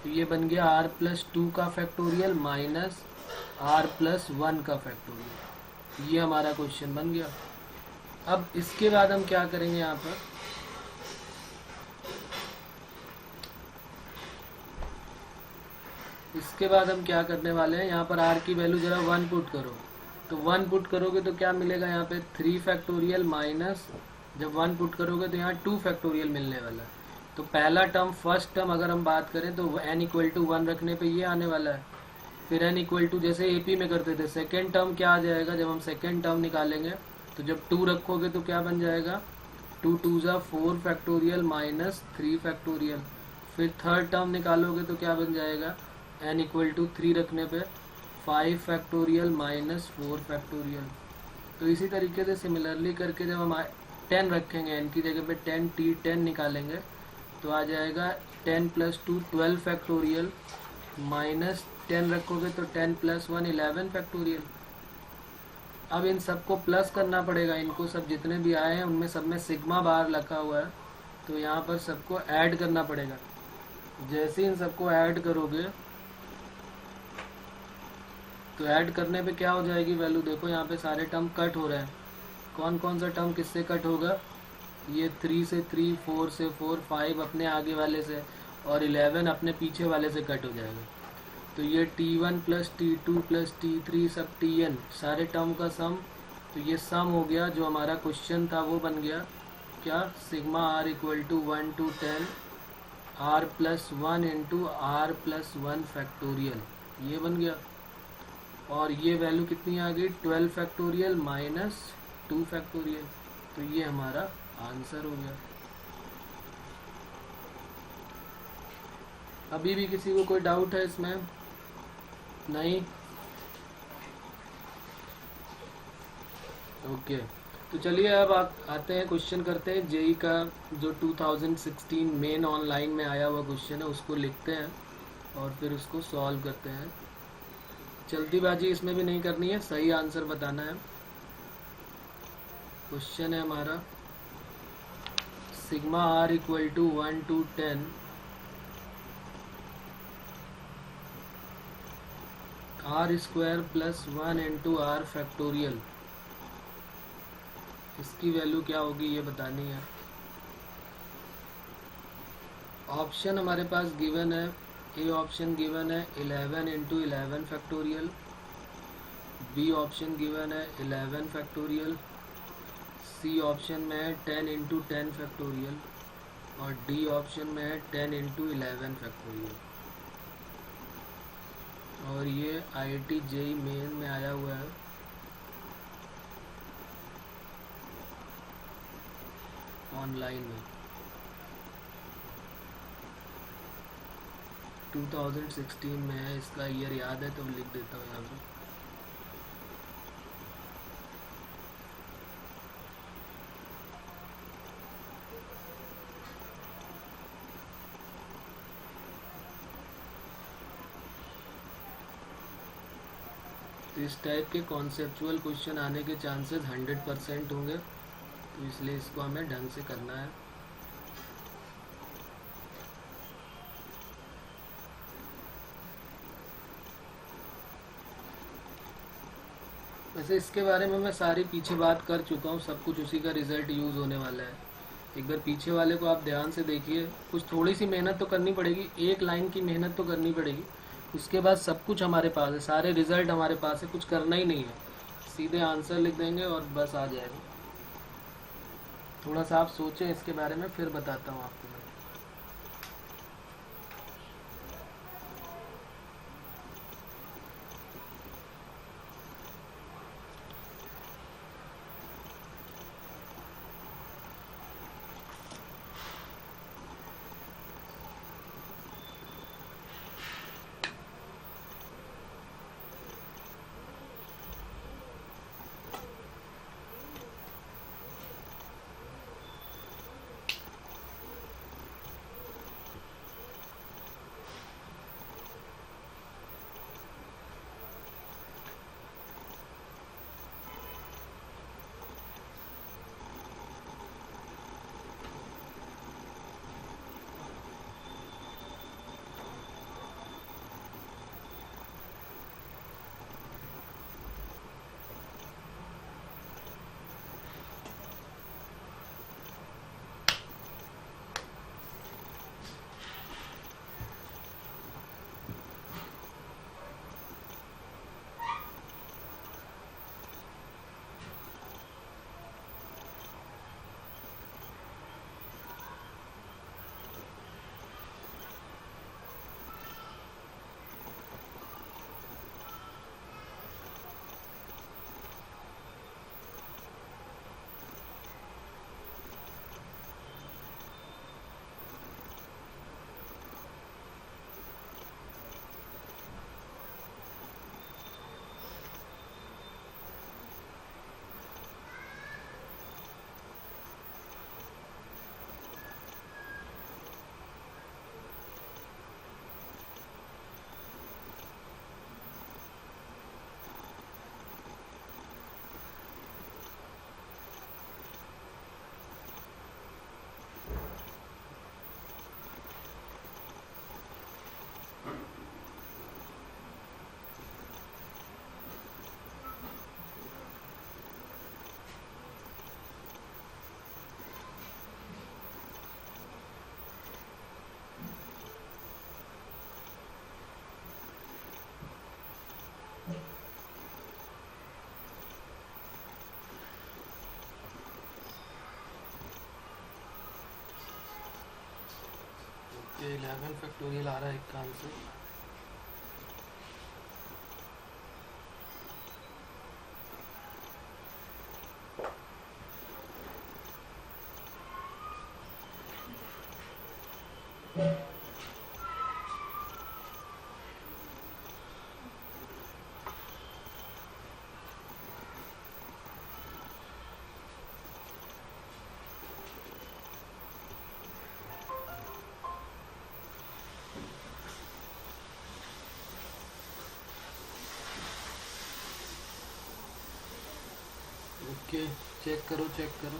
तो ये बन गया r+2 का फैक्टोरियल -r+1 का फैक्टोरियल। ये हमारा क्वेश्चन बन गया। अब इसके बाद हम क्या करेंगे, यहाँ पर इसके बाद हम क्या करने वाले हैं, यहाँ पर आर की वैल्यू ज़रा 1 पुट करो। तो 1 पुट करोगे तो क्या मिलेगा यहाँ पे 3 फैक्टोरियल माइनस, जब 1 पुट करोगे तो यहाँ 2 फैक्टोरियल मिलने वाला है। तो पहला टर्म, फर्स्ट टर्म अगर हम बात करें तो n इक्वल टू 1 रखने पे ये आने वाला है। फिर n इक्वल टू, जैसे एपी में करते थे, सेकेंड टर्म क्या आ जाएगा, जब हम सेकेंड टर्म निकालेंगे तो जब 2 रखोगे तो क्या बन जाएगा 2 2 ज़ा 4 फैक्टोरियल माइनस 3 फैक्टोरियल। फिर थर्ड टर्म निकालोगे तो क्या बन जाएगा n इक्वल टू 3 रखने पे 5 फैक्टोरियल माइनस 4 फैक्टोरियल। तो इसी तरीके से सिमिलरली करके जब हम 10 रखेंगे n की जगह पे 10 निकालेंगे तो आ जाएगा 10 प्लस 2 12 फैक्टोरियल माइनस 10 रखोगे तो 10 प्लस 1 11 फैक्टोरियल। अब इन सबको प्लस करना पड़ेगा, इनको सब जितने भी आए हैं उनमें सब में सिग्मा बार रखा हुआ है, तो यहाँ पर सबको ऐड करना पड़ेगा। जैसे इन सबको ऐड करोगे तो ऐड करने पे क्या हो जाएगी वैल्यू, देखो यहाँ पे सारे टर्म कट हो रहे हैं। कौन कौन सा टर्म किससे कट होगा, ये 3 से 3, 4 से 4, 5 अपने आगे वाले से और 11 अपने पीछे वाले से कट हो जाएगा। तो ये T1 plus T2 plus T3 सब Tn सारे टर्म का सम, तो ये सम हो गया। जो हमारा क्वेश्चन था वो बन गया क्या, sigma r equal to 1 to 10 r plus 1 into r plus 1 factorial, ये बन गया। और ये वैल्यू कितनी आ गई 12 फैक्टोरियल माइनस 2 फैक्टोरियल। तो ये हमारा आंसर हो गया। अभी भी किसी को कोई डाउट है इसमें? नहीं? ओके, तो चलिए अब आते हैं, क्वेश्चन करते हैं जेई का जो 2016 मेन ऑनलाइन में आया हुआ क्वेश्चन है उसको लिखते हैं और फिर उसको सॉल्व करते हैं। जल्दीबाजी इसमें भी नहीं करनी है, सही आंसर बताना है। क्वेश्चन है हमारा sigma r equal to 1 to 10 r square plus 1 into r factorial, इसकी वैल्यू क्या होगी ये बतानी है। ऑप्शन हमारे पास गिवन है, ए ऑप्शन गिवन है 11 into 11 factorial, B option given है 11 फैक्टोरियल, सी ऑप्शन में है 10 इंटू 10 फैक्टोरियल और डी ऑप्शन में है 10 इंटू 11 फैक्टोरियल। और ये IIT जेई मेन में आया हुआ है। ऑनलाइन में 2016 में है, इसका ईयर याद है तो लिख देता हूँ यहाँ पे। तो इस टाइप के कॉन्सेप्चुअल क्वेश्चन आने के चांसेस 100% होंगे, तो इसलिए इसको हमें ढंग से करना है। वैसे इसके बारे में मैं सारी पीछे बात कर चुका हूँ, सब कुछ उसी का रिजल्ट यूज़ होने वाला है। एक बार पीछे वाले को आप ध्यान से देखिए, कुछ थोड़ी सी मेहनत तो करनी पड़ेगी, एक लाइन की मेहनत तो करनी पड़ेगी, उसके बाद सब कुछ हमारे पास है, सारे रिजल्ट हमारे पास है, कुछ करना ही नहीं है, सीधे आंसर लिख देंगे और बस आ जाएगा। थोड़ा सा आप सोचें इसके बारे में, फिर बताता हूँ आपको मैं। ये 11 फैक्टोरियल आ रहा है एक काम से। ओके, चेक करो चेक करो।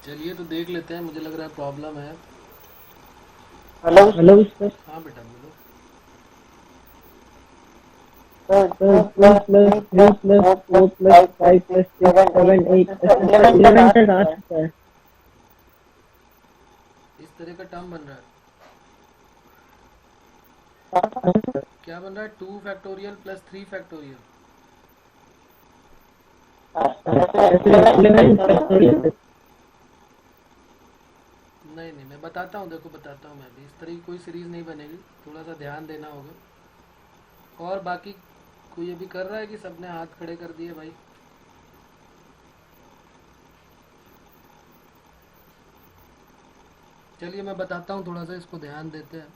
चलिए तो देख लेते हैं, मुझे लग रहा है प्रॉब्लम है। Hello hello sir. हाँ बेटा बोलो। सर 2+3+4+5+6+7+8 तक आ सकता है। इस तरह का टर्म बन रहा है। क्या बन रहा है? 2 फैक्टोरियल प्लस 3 फैक्टोरियल। 11 फैक्टोरियल। नहीं नहीं, मैं बताता हूँ, देखो बताता हूँ मैं भी। इस तरह की कोई सीरीज नहीं बनेगी, थोड़ा सा ध्यान देना होगा। और बाकी कोई अभी कर रहा है कि सबने हाथ खड़े कर दिए भाई? चलिए मैं बताता हूँ, थोड़ा सा इसको ध्यान देते हैं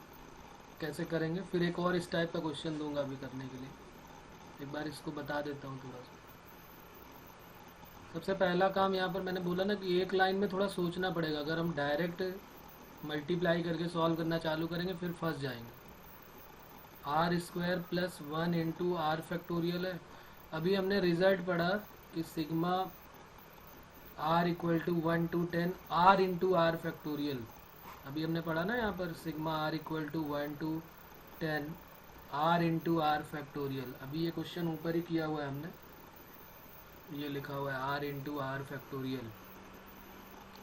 कैसे करेंगे। फिर एक और इस टाइप का क्वेश्चन दूंगा अभी करने के लिए। एक बार इसको बता देता हूँ थोड़ा सा। सबसे पहला काम यहाँ पर मैंने बोला ना कि एक लाइन में थोड़ा सोचना पड़ेगा। अगर हम डायरेक्ट मल्टीप्लाई करके सॉल्व करना चालू करेंगे फिर फंस जाएंगे। r² + 1 × r फैक्टोरियल है। अभी हमने रिजल्ट पढ़ा कि sigma r = 1 to 10 r × r factorial. अभी हमने पढ़ा ना यहाँ पर sigma r = 1 to 10 r × r factorial. अभी ये क्वेश्चन ऊपर ही किया हुआ है हमने, ये लिखा हुआ है r × r फैक्टोरियल।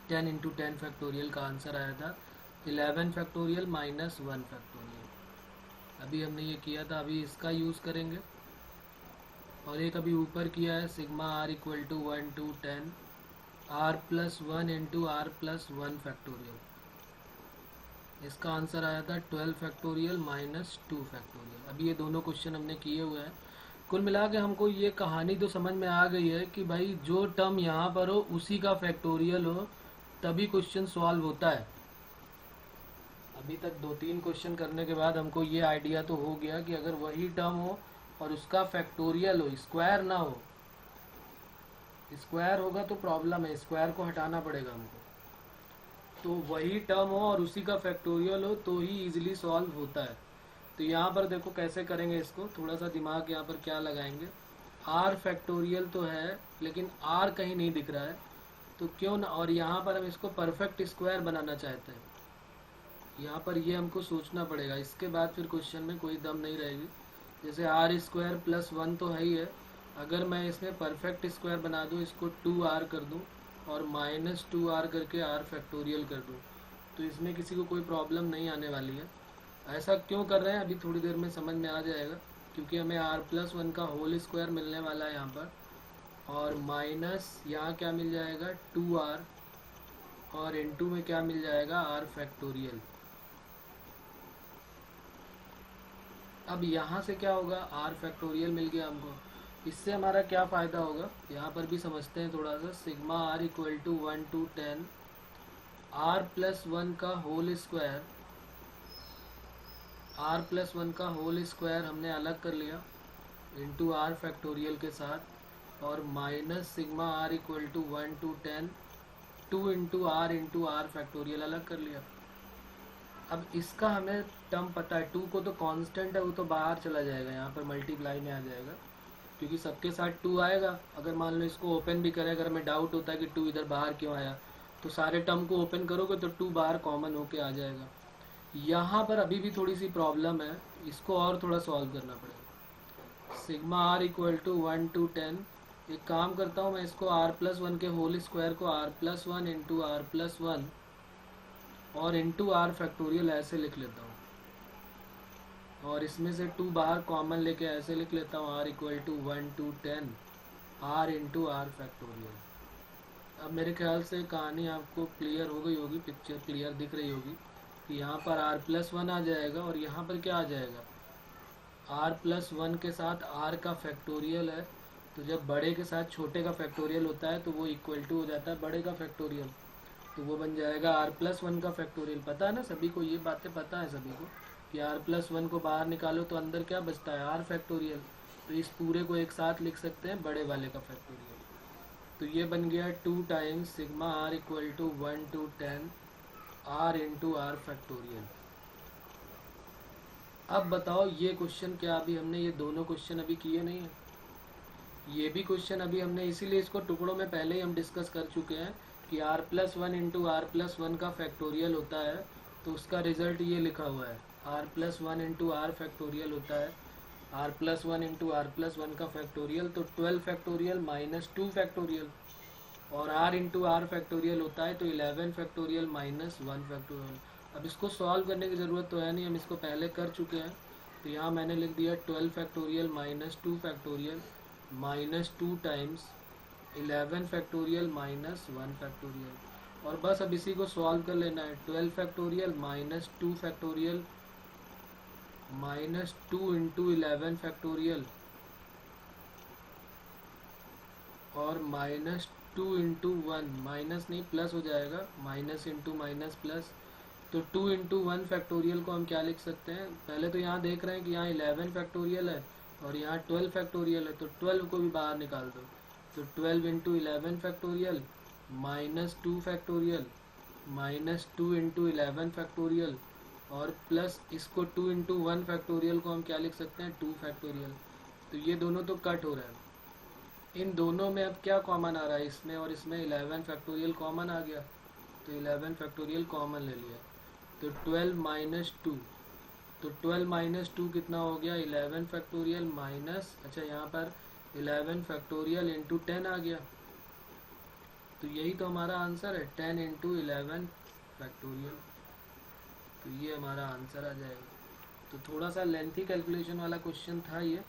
10 × 10 फैक्टोरियल का आंसर आया था 11 फैक्टोरियल - 1 फैक्टोरियल। अभी हमने ये किया था, अभी इसका यूज़ करेंगे। और एक अभी ऊपर किया है sigma r = 1 to 10 r + 1 × r + 1 factorial. इसका आंसर आया था 12 फैक्टोरियल - 2 फैक्टोरियल। अभी ये दोनों क्वेश्चन हमने किए हुए हैं। कुल मिला के हमको ये कहानी तो समझ में आ गई है कि भाई जो टर्म यहाँ पर हो उसी का फैक्टोरियल हो तभी क्वेश्चन सॉल्व होता है। अभी तक 2-3 क्वेश्चन करने के बाद हमको ये आइडिया तो हो गया कि अगर वही टर्म हो और उसका फैक्टोरियल हो, स्क्वायर ना हो। स्क्वायर होगा तो प्रॉब्लम है, स्क्वायर को हटाना पड़ेगा हमको। तो वही टर्म हो और उसी का फैक्टोरियल हो तो ही इजीली सॉल्व होता है। तो यहाँ पर देखो कैसे करेंगे इसको, थोड़ा सा दिमाग यहाँ पर क्या लगाएंगे। r फैक्टोरियल तो है लेकिन r कहीं नहीं दिख रहा है, तो क्यों ना, और यहाँ पर हम इसको परफेक्ट स्क्वायर बनाना चाहते हैं। यहाँ पर ये हमको सोचना पड़ेगा, इसके बाद फिर क्वेश्चन में कोई दम नहीं रहेगी। जैसे r² + 1 तो है ही है, अगर मैं इसमें परफेक्ट स्क्वायर बना दूँ, इसको 2r कर दूँ और -2r करके r फैक्टोरियल कर दूँ, तो इसमें किसी को कोई प्रॉब्लम नहीं आने वाली है। ऐसा क्यों कर रहे हैं अभी थोड़ी देर में समझ में आ जाएगा, क्योंकि हमें r+1 का होल स्क्वायर मिलने वाला है यहाँ पर, और माइनस यहाँ क्या मिल जाएगा 2r, और इनटू में क्या मिल जाएगा r फैक्टोरियल। अब यहाँ से क्या होगा, r फैक्टोरियल मिल गया हमको, इससे हमारा क्या फ़ायदा होगा यहाँ पर भी समझते हैं थोड़ा सा। Sigma r equal to 1 to 10 r+1 का होल स्क्वायर, r+1 का होल स्क्वायर हमने अलग कर लिया इंटू r फैक्टोरियल के साथ, और minus sigma r equal to 1 to 10 2 into r factorial अलग कर लिया। अब इसका हमें टर्म पता है, 2 को तो कांस्टेंट है, वो तो बाहर चला जाएगा, यहाँ पर मल्टीप्लाई में आ जाएगा, क्योंकि सबके साथ 2 आएगा। अगर मान लो इसको ओपन भी करें, अगर हमें डाउट होता है कि 2 इधर बाहर क्यों आया, तो सारे टर्म को ओपन करोगे तो 2 बाहर कॉमन होके आ जाएगा। यहाँ पर अभी भी थोड़ी सी प्रॉब्लम है, इसको और थोड़ा सॉल्व करना पड़ेगा। Sigma r equal to 1 to 10, एक काम करता हूँ मैं, इसको r+1 के होल स्क्वायर को r+1 इंटू r+1 और इंटू r फैक्टोरियल ऐसे लिख लेता हूँ, और इसमें से 2 बाहर कॉमन लेके ऐसे लिख लेता हूँ r equal to 1 to 10 r into r factorial. अब मेरे ख्याल से कहानी आपको क्लियर हो गई होगी, पिक्चर क्लियर दिख रही होगी कि यहाँ पर r+1 आ जाएगा, और यहाँ पर क्या आ जाएगा, r+1 के साथ r का फैक्टोरियल है, तो जब बड़े के साथ छोटे का फैक्टोरियल होता है तो वो इक्वल टू हो जाता है बड़े का फैक्टोरियल, तो वो बन जाएगा r+1 का फैक्टोरियल। पता है ना सभी को, ये बातें पता है सभी को कि r+1 को बाहर निकालो तो अंदर क्या बचता है, r फैक्टोरियल, तो इस पूरे को एक साथ लिख सकते हैं बड़े वाले का फैक्टोरियल। तो ये बन गया 2 times sigma r equal to 1 to 10 r into r factorial. अब बताओ ये क्वेश्चन क्या अभी हमने ये दोनों क्वेश्चन अभी किए नहीं है, ये भी क्वेश्चन अभी हमने इसीलिए इसको टुकड़ों में पहले ही हम डिस्कस कर चुके हैं कि r+1 इंटू r+1 का फैक्टोरियल होता है, तो उसका रिजल्ट ये लिखा हुआ है, r+1 इंटू r फैक्टोरियल होता है, r+1 इंटू r+1 का फैक्टोरियल तो 12 फैक्टोरियल माइनस 2 फैक्टोरियल, और r इंटू r फैक्टोरियल होता है तो 11 फैक्टोरियल माइनस 1 फैक्टोरियल। अब इसको सॉल्व करने की ज़रूरत तो है नहीं, हम इसको पहले कर चुके हैं, तो यहाँ मैंने लिख दिया 12 factorial minus 2 factorial minus 2 times 11 factorial minus 1 factorial, और बस अब इसी को सॉल्व कर लेना है। 12 factorial minus 2 factorial minus 2 into 11 factorial और माइनस 2 इंटू 1, माइनस नहीं प्लस हो जाएगा, माइनस इंटू माइनस प्लस, तो 2 इंटू 1 फैक्टोरियल को हम क्या लिख सकते हैं, पहले तो यहाँ देख रहे हैं कि यहाँ 11 फैक्टोरियल है और यहाँ 12 फैक्टोरियल है, तो 12 को भी बाहर निकाल दो, तो 12 into 11 factorial minus 2 factorial minus 2 into 11 factorial और प्लस इसको 2 इंटू 1 फैक्टोरियल को हम क्या लिख सकते हैं 2 फैक्टोरियल। तो ये दोनों तो कट हो रहा है, इन दोनों में अब क्या कॉमन आ रहा है, इसमें और इसमें 11 फैक्टोरियल कॉमन आ गया, तो 11 फैक्टोरियल कॉमन ले लिया, तो 12 माइनस 2, तो 12 माइनस 2 कितना हो गया 11 फैक्टोरियल माइनस, अच्छा यहाँ पर 11 फैक्टोरियल इंटू 10 आ गया, तो यही तो हमारा आंसर है 10 इंटू 11 फैक्टोरियल, तो ये हमारा आंसर आ जाएगा। तो थोड़ा सा लेंथी कैलकुलेशन वाला क्वेश्चन था ये,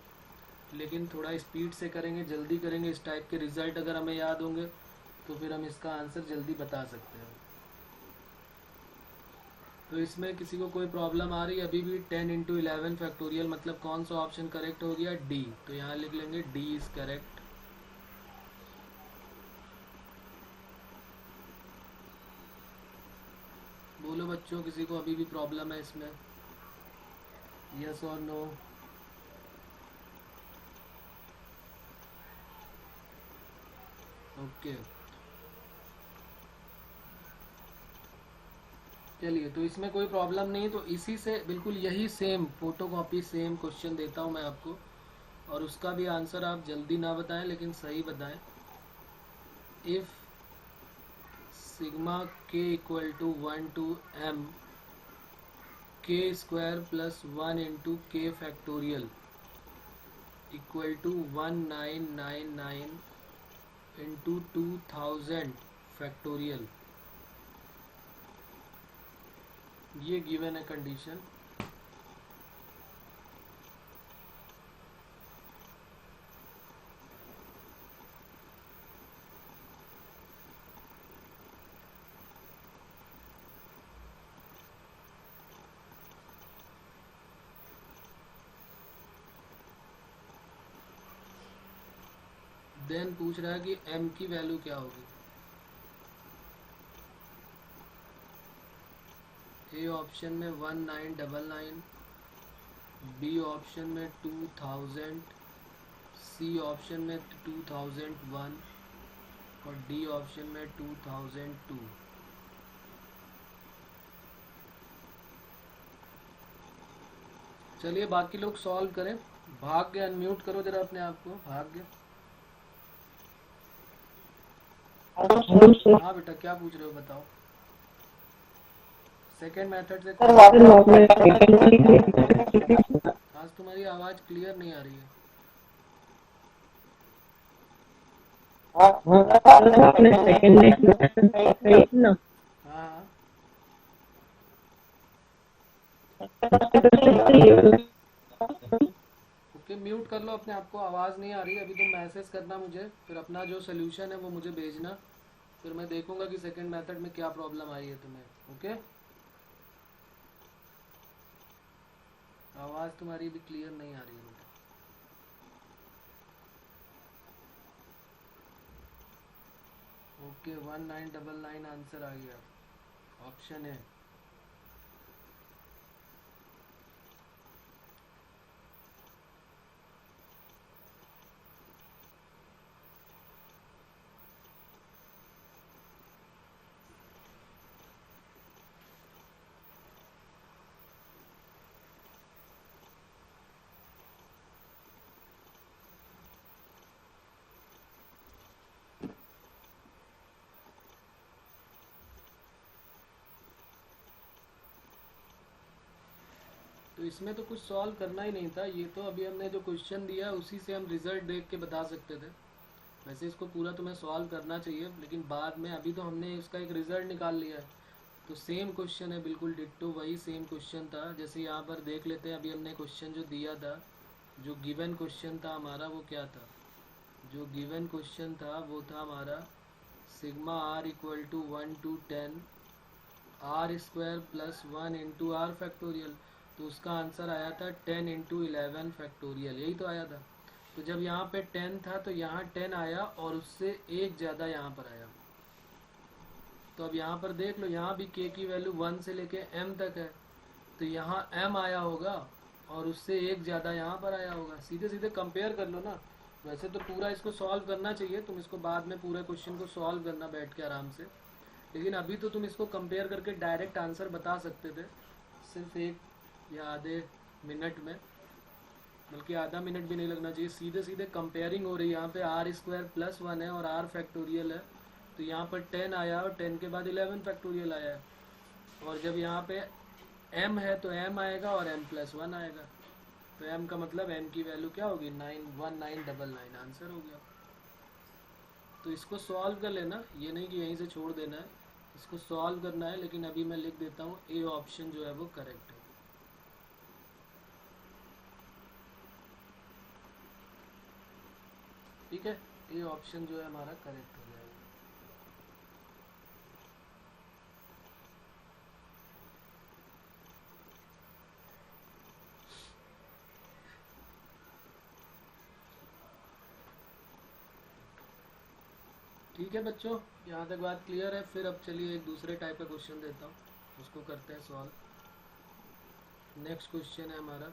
लेकिन थोड़ा स्पीड से करेंगे, जल्दी करेंगे, इस टाइप के रिजल्ट अगर हमें याद होंगे तो फिर हम इसका आंसर जल्दी बता सकते हैं। तो इसमें किसी को कोई प्रॉब्लम आ रही है अभी भी, 10 इंटू 11 फैक्टोरियल मतलब कौन सा ऑप्शन करेक्ट हो गया, डी, तो यहाँ लिख लेंगे डी इज करेक्ट। बोलो बच्चों, किसी को अभी भी प्रॉब्लम है इसमें, यस और नो? ओके चलिए, तो इसमें कोई प्रॉब्लम नहीं, तो इसी से बिल्कुल यही सेम फोटोकॉपी सेम क्वेश्चन देता हूँ मैं आपको, और उसका भी आंसर आप जल्दी ना बताएं लेकिन सही बताएं। If sigma k equal to 1 to m k square plus 1 into k factorial equal to 1999 into 2000 factorial, ये गिवन है कंडीशन। देन पूछ रहा है कि m की वैल्यू क्या होगी। ए ऑप्शन में 1999, बी ऑप्शन में 2000, सी ऑप्शन में 2001 और डी ऑप्शन में 2002। चलिए बाकी लोग सॉल्व करें। भाग्य अनम्यूट करो जरा अपने आप को। भाग्य, हेलो सर। हाँ बेटा क्या पूछ रहे हो बताओ। सेकेंड मेथड से सर आपने सेकंड आज तुम्हारी आवाज क्लियर नहीं आ रही है। आपने सेकंड ना हाँ हाँ ओके, म्यूट कर लो अपने आप को, आवाज़ नहीं आ रही है अभी। तुम मैसेज करना मुझे, फिर अपना जो सोल्यूशन है वो मुझे भेजना, फिर मैं देखूंगा कि सेकंड मेथड में क्या प्रॉब्लम आई है तुम्हें। ओके, आवाज़ तुम्हारी भी क्लियर नहीं आ रही है बेटा। ओके 1999 आंसर आ गया, ऑप्शन है। तो इसमें तो कुछ सॉल्व करना ही नहीं था, ये तो अभी हमने जो क्वेश्चन दिया उसी से हम रिजल्ट देख के बता सकते थे। वैसे इसको पूरा तुम्हें सॉल्व करना चाहिए, लेकिन बाद में अभी तो हमने इसका एक रिजल्ट निकाल लिया है। तो सेम क्वेश्चन है, बिल्कुल डिट्टो वही सेम क्वेश्चन था। जैसे यहाँ पर देख लेते हैं, अभी हमने क्वेश्चन जो दिया था, जो गिवन क्वेश्चन था हमारा वो क्या था। जो गिवन क्वेश्चन था वो था हमारा sigma r equal to 1 to 10 r square plus 1 into r factorial. तो उसका आंसर आया था 10 इंटू 11 फैक्टोरियल, यही तो आया था। तो जब यहाँ पे 10 था तो यहाँ 10 आया और उससे एक ज़्यादा यहाँ पर आया। तो अब यहाँ पर देख लो, यहाँ भी k की वैल्यू 1 से लेके m तक है, तो यहाँ m आया होगा और उससे एक ज़्यादा यहाँ पर आया होगा। सीधे सीधे कंपेयर कर लो ना। वैसे तो पूरा इसको सॉल्व करना चाहिए, तुम इसको बाद में पूरे क्वेश्चन को सॉल्व करना बैठ के आराम से, लेकिन अभी तो तुम इसको कंपेयर करके डायरेक्ट आंसर बता सकते थे सिर्फ एक या आधे मिनट में, बल्कि आधा मिनट भी नहीं लगना चाहिए। सीधे सीधे कंपेयरिंग हो रही है। यहाँ पे आर स्क्वायर प्लस 1 है और आर फैक्टोरियल है, तो यहाँ पर 10 आया और 10 के बाद 11 फैक्टोरियल आया है। और जब यहाँ पे m है तो m आएगा और m प्लस 1 आएगा, तो m का मतलब m की वैल्यू क्या होगी 91999, आंसर हो गया। तो इसको सॉल्व कर लेना, ये नहीं कि यहीं से छोड़ देना है, इसको सॉल्व करना है। लेकिन अभी मैं लिख देता हूँ ए ऑप्शन जो है वो करेक्ट है। ठीक है, ए ऑप्शन जो है हमारा करेक्ट हो जाएगा। ठीक है बच्चों, यहाँ तक बात क्लियर है। फिर अब चलिए एक दूसरे टाइप का क्वेश्चन देता हूँ, उसको करते हैं सॉल्व। नेक्स्ट क्वेश्चन है हमारा,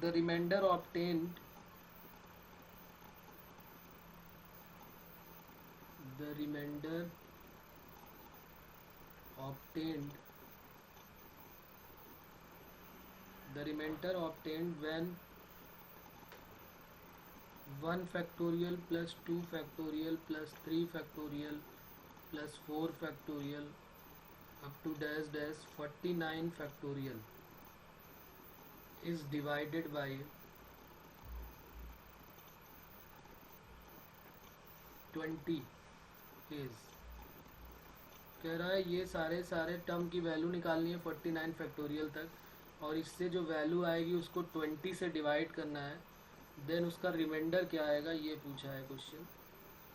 the remainder obtained the remainder obtained when 1 factorial plus 2 factorial plus 3 factorial plus 4 factorial up to dash dash 49 factorial is divided by 20 is, कह रहा है ये सारे टर्म की वैल्यू निकालनी है 49 फैक्टोरियल तक, और इससे जो वैल्यू आएगी उसको 20 से डिवाइड करना है, देन उसका रिमाइंडर क्या आएगा ये पूछा है क्वेश्चन।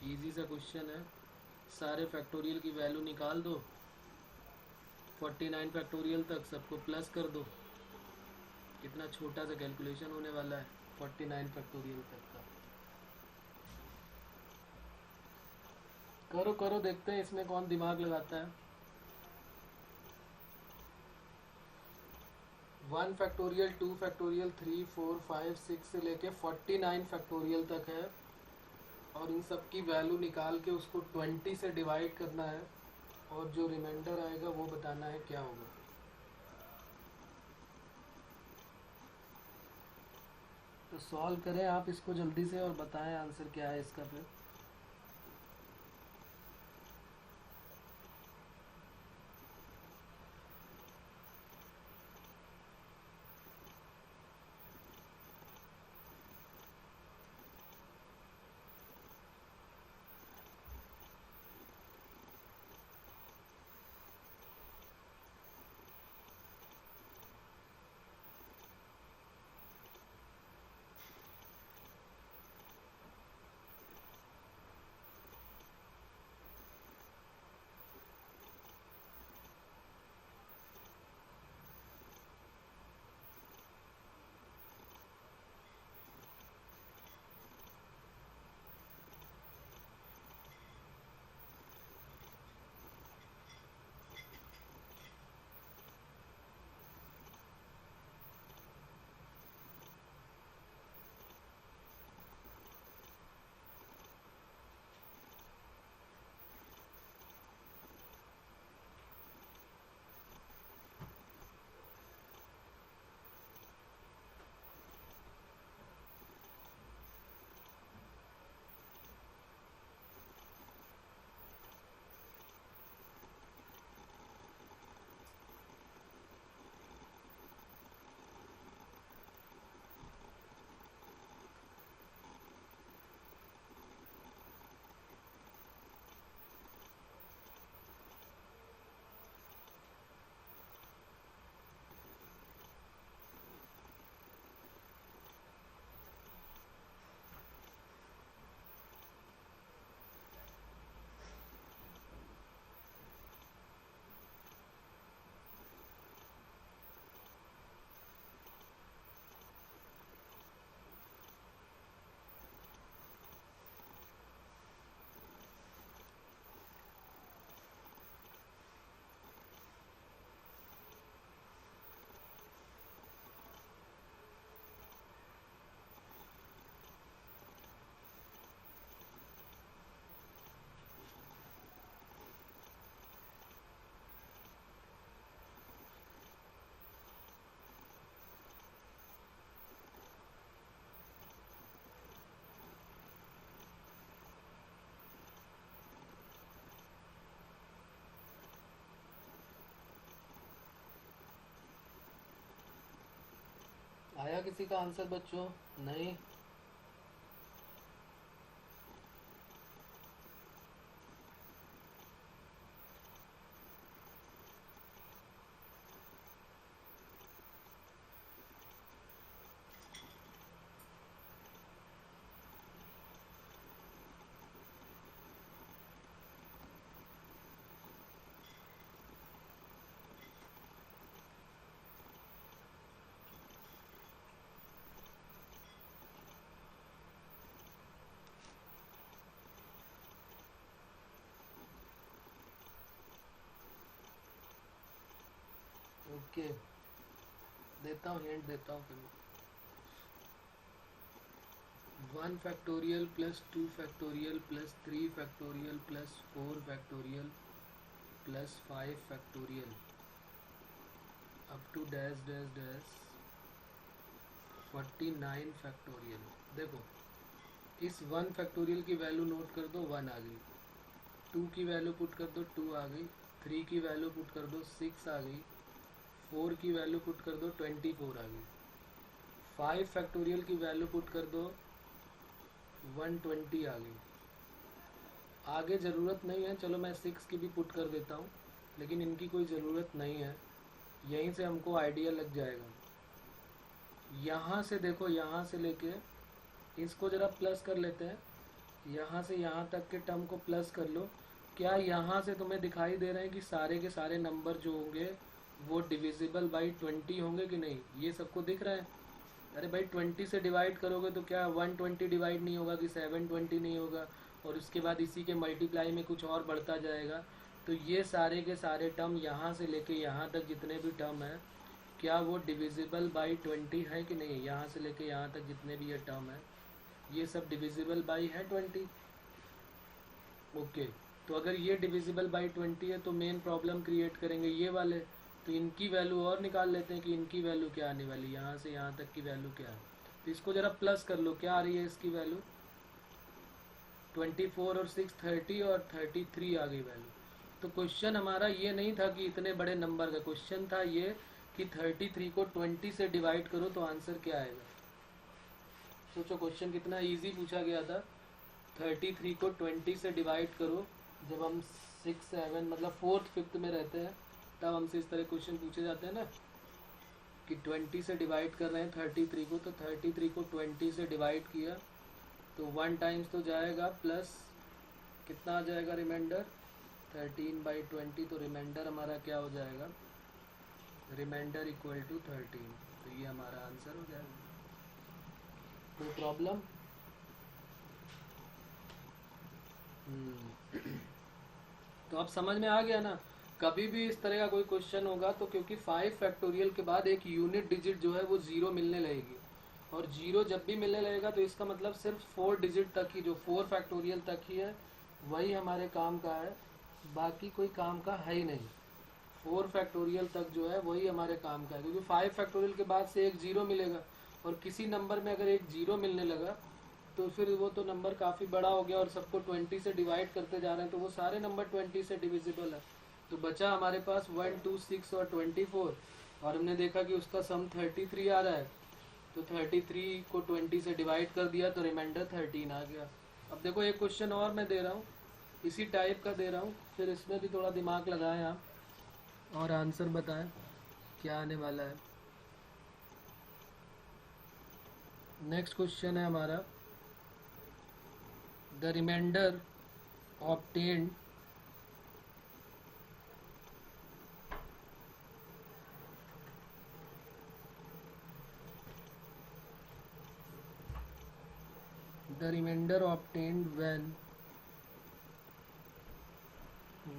इजी सा क्वेश्चन है। सारे फैक्टोरियल की वैल्यू निकाल दो 49 फैक्टोरियल तक, सबको प्लस कर दो। कितना छोटा सा कैलकुलेशन होने वाला है 49 फैक्टोरियल तक का। करो करो, देखते हैं इसमें कौन दिमाग लगाता है। 1 फैक्टोरियल, 2 फैक्टोरियल, 3, 4, 5, 6 से लेके 49 फैक्टोरियल तक है, और इन सब की वैल्यू निकाल के उसको 20 से डिवाइड करना है, और जो रिमाइंडर आएगा वो बताना है क्या होगा। तो सॉल्व करें आप इसको जल्दी से और बताएं आंसर क्या है इसका फिर। आया किसी का आंसर बच्चों? नहीं? ओके, देता हूँ, हिंट देता हूँ फिर। 1 factorial plus 2 factorial plus 3 factorial plus 4 factorial plus 5 factorial up to dash dash dash 49 factorial. देखो, इस 1 फैक्टोरियल की वैल्यू नोट कर दो, 1 आ गई। 2 की वैल्यू पुट कर दो, 2 आ गई। 3 की वैल्यू पुट कर दो, 6 आ गई। 4 की वैल्यू पुट कर दो, 24 आ गई। 5 फैक्टोरियल की वैल्यू पुट कर दो, 120 आ गई। आगे ज़रूरत नहीं है, चलो मैं 6 की भी पुट कर देता हूँ, लेकिन इनकी कोई ज़रूरत नहीं है, यहीं से हमको आइडिया लग जाएगा। यहाँ से देखो, यहाँ से लेके इसको ज़रा प्लस कर लेते हैं, यहाँ से यहाँ तक के टर्म को प्लस कर लो। क्या यहाँ से तुम्हें दिखाई दे रहे हैं कि सारे के सारे नंबर जो होंगे वो डिविजिबल बाई 20 होंगे कि नहीं? ये सबको दिख रहा है? अरे भाई 20 से डिवाइड करोगे तो क्या 120 डिवाइड नहीं होगा कि 720 नहीं होगा, और उसके बाद इसी के मल्टीप्लाई में कुछ और बढ़ता जाएगा। तो ये सारे के सारे टर्म यहाँ से लेके यहाँ तक जितने भी टर्म हैं, क्या वो डिविजिबल बाई 20 है कि नहीं? यहाँ से लेके यहाँ तक जितने भी ये टर्म है, ये सब डिविजिबल बाई है 20। ओके, तो अगर ये डिविजिबल बाई 20 है तो मेन प्रॉब्लम क्रिएट करेंगे ये वाले, तो इनकी वैल्यू और निकाल लेते हैं कि इनकी वैल्यू क्या आने वाली, यहाँ से यहाँ तक की वैल्यू क्या है। तो इसको ज़रा प्लस कर लो, क्या आ रही है इसकी वैल्यू? 24 और 6 30 और 33 आ गई वैल्यू। तो क्वेश्चन हमारा ये नहीं था कि इतने बड़े नंबर का, क्वेश्चन था ये कि 33 को 20 से डिवाइड करो तो आंसर क्या आएगा। सोचो क्वेश्चन कितना इजी पूछा गया था। 33 को 20 से डिवाइड करो, जब हम 6 7 मतलब 4th 5th में रहते हैं तब हमसे इस तरह क्वेश्चन पूछे जाते हैं ना, कि 20 से डिवाइड कर रहे हैं 33 को, तो 33 को 20 से डिवाइड किया तो 1 टाइम्स तो जाएगा, प्लस कितना आ जाएगा रिमाइंडर? 13/20। तो रिमाइंडर हमारा क्या हो जाएगा? Remainder equal to 13। तो ये हमारा आंसर हो जाएगा। कोई प्रॉब्लम? तो अब समझ में आ गया ना? कभी भी इस तरह का कोई क्वेश्चन होगा तो क्योंकि 5 फैक्टोरियल के बाद एक यूनिट डिजिट जो है वो 0 मिलने लगेगी, और 0 जब भी मिलने लगेगा तो इसका मतलब सिर्फ 4 डिजिट तक ही, जो 4 फैक्टोरियल तक ही है वही हमारे काम का है, बाकी कोई काम का है ही नहीं। 4 फैक्टोरियल तक जो है वही हमारे काम का है, क्योंकि 5 फैक्टोरियल के बाद से एक 0 मिलेगा, और किसी नंबर में अगर एक 0 मिलने लगा तो फिर वो तो नंबर काफ़ी बड़ा हो गया और सबको 20 से डिवाइड करते जा रहे हैं, तो वो सारे नंबर 20 से डिविजिबल है। तो बचा हमारे पास 1 2 6 और 24, और हमने देखा कि उसका सम 33 आ रहा है, तो 33 को 20 से डिवाइड कर दिया तो रिमाइंडर 13 आ गया। अब देखो एक क्वेश्चन और मैं दे रहा हूँ, इसी टाइप का दे रहा हूँ, फिर इसमें भी थोड़ा दिमाग लगाएं आप और आंसर बताएं क्या आने वाला है। नेक्स्ट क्वेश्चन है हमारा, the remainder obtained when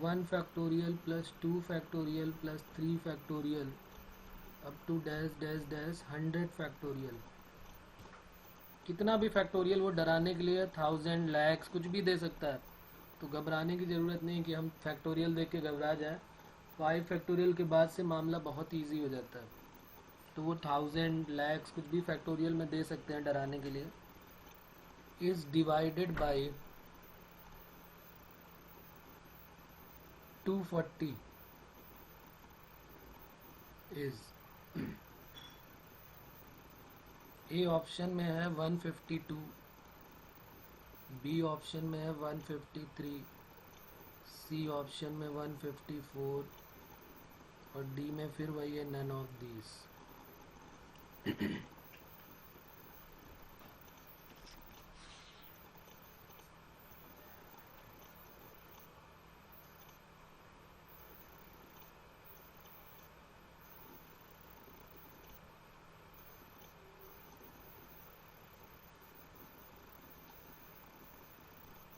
1 factorial plus 2 factorial plus 3 factorial up to dash dash dash 100 factorial। कितना भी फैक्टोरियल वो डराने के लिए 1000 lakhs कुछ भी दे सकता है, तो घबराने की ज़रूरत नहीं कि हम फैक्टोरियल देख के घबरा जाए। 5 फैक्टोरियल के बाद से मामला बहुत ईजी हो जाता है, तो वो 1000 lakhs कुछ भी फैक्टोरियल में दे सकते हैं डराने के लिए। is divided by 240 is A option में है 152, बी ऑप्शन में है 153, सी ऑप्शन में 154, और डी में फिर वही है नन ऑफ दीज।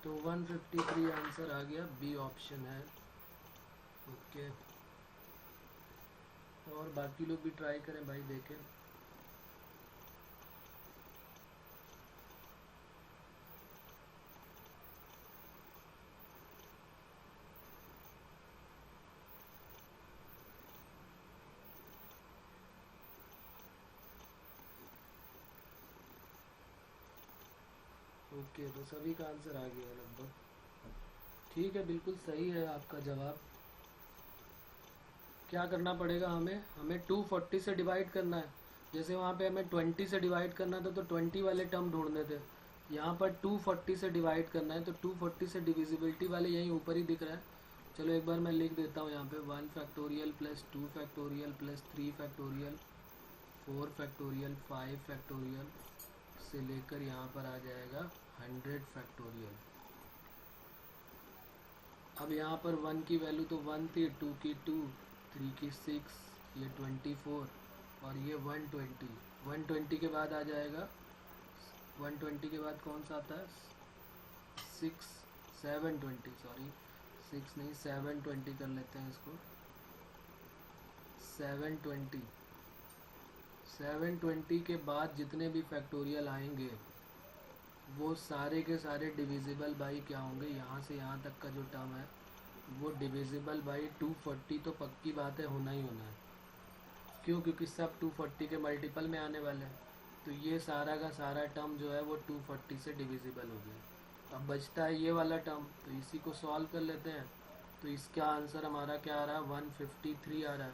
तो 153 आंसर आ गया, बी ऑप्शन है। ओके, और बाकी लोग भी ट्राई करें भाई, देखें। ओके, तो सभी का आंसर आ गया लगभग। ठीक है, बिल्कुल सही है आपका जवाब। क्या करना पड़ेगा हमें 240 से डिवाइड करना है। जैसे वहाँ पे हमें 20 से डिवाइड करना था तो 20 वाले टर्म ढूंढने थे, यहाँ पर 240 से डिवाइड करना है, तो 240 से डिविजिबिलिटी वाले यहीं ऊपर ही दिख रहा है। चलो एक बार मैं लिख देता हूँ यहाँ पे 1 factorial plus 2 factorial plus 3 factorial 4 factorial 5 factorial से लेकर यहाँ पर आ जाएगा 100 फैक्टोरियल। अब यहाँ पर 1 की वैल्यू तो 1 थी, 2 की 2, 3 की 6, ये 24 और ये 120। 120 के बाद आ जाएगा, 120 के बाद कौन सा आता है, 720, सॉरी 6 नहीं 720 कर लेते हैं इसको। 720 720 के बाद जितने भी फैक्टोरियल आएंगे वो सारे के सारे डिविजिबल बाई क्या होंगे, यहाँ से यहाँ तक का जो टर्म है वो डिविजिबल बाई 240 तो पक्की बात है, होना ही होना है। क्यों? क्योंकि सब 240 के मल्टीपल में आने वाले हैं, तो ये सारा का सारा टर्म जो है वो 240 से डिविजिबल हो गया। अब बचता है ये वाला टर्म, तो इसी को सॉल्व कर लेते हैं। तो इसका आंसर हमारा क्या आ रहा है, 153 आ रहा है।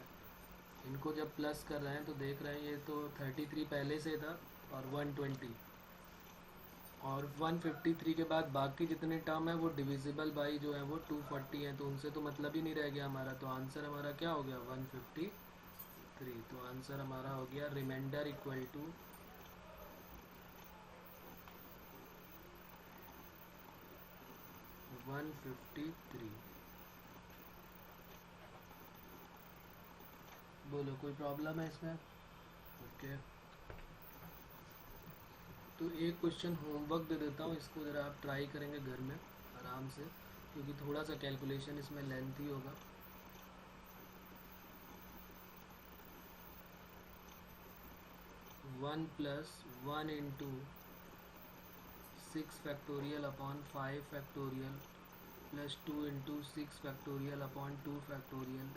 इनको जब प्लस कर रहे हैं तो देख रहे हैं ये तो 33 पहले से था और 120 और 153 के बाद बाकी जितने टर्म है वो डिविजिबल बाई जो है वो 240 है, तो उनसे तो मतलब ही नहीं रह गया हमारा। तो आंसर हमारा क्या हो गया, 153। तो आंसर हमारा हो गया रिमाइंडर इक्वल टू 153। बोलो कोई प्रॉब्लम है इसमें? ओके, तो एक क्वेश्चन होमवर्क दे देता हूँ, इसको ज़रा आप ट्राई करेंगे घर में आराम से, क्योंकि थोड़ा सा कैलकुलेशन इसमें लेंथी होगा। One plus 1 into 6 factorial upon 5 factorial plus 2 into 6 factorial upon 2 factorial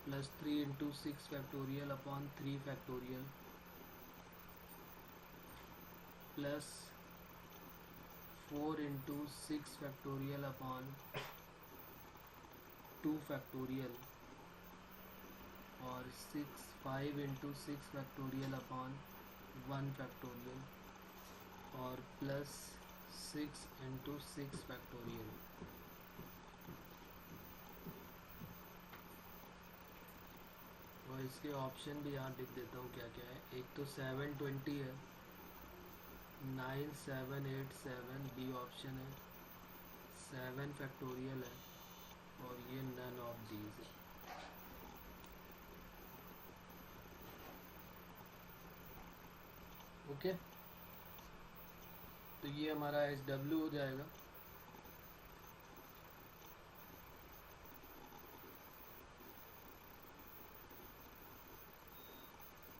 plus 3 into 6 factorial upon 3 factorial plus 4 into 6 factorial upon 2 factorial और 5 इंटू 6 फैक्टोरियल अपॉन 1 फैक्टोरियल और प्लस 6 इंटू 6 फैक्टोरियल। और इसके ऑप्शन भी यहाँ लिख देता हूँ क्या क्या है। एक तो 720 है, 9787 बी ऑप्शन है, 7 फैक्टोरियल है और ये नन ऑफ दीज है। ओके, तो ये हमारा SW हो जाएगा।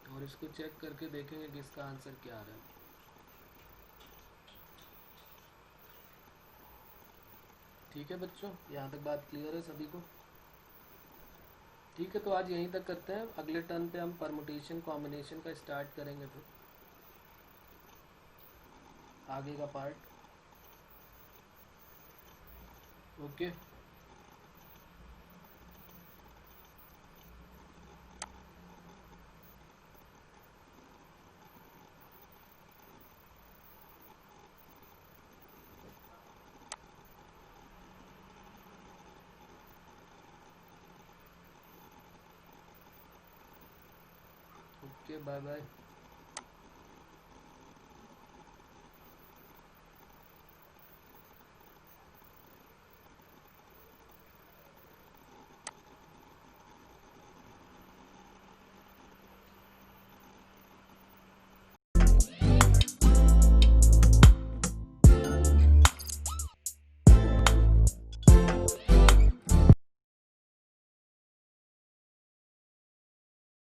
और इसको चेक करके देखेंगे कि इसका आंसर क्या आ रहा है। ठीक है बच्चों, यहाँ तक बात क्लियर है सभी को? ठीक है, तो आज यहीं तक करते हैं। अगले टर्न पे हम परमुटेशन कॉम्बिनेशन का स्टार्ट करेंगे, फिर आगे का part. Okay, okay, bye bye.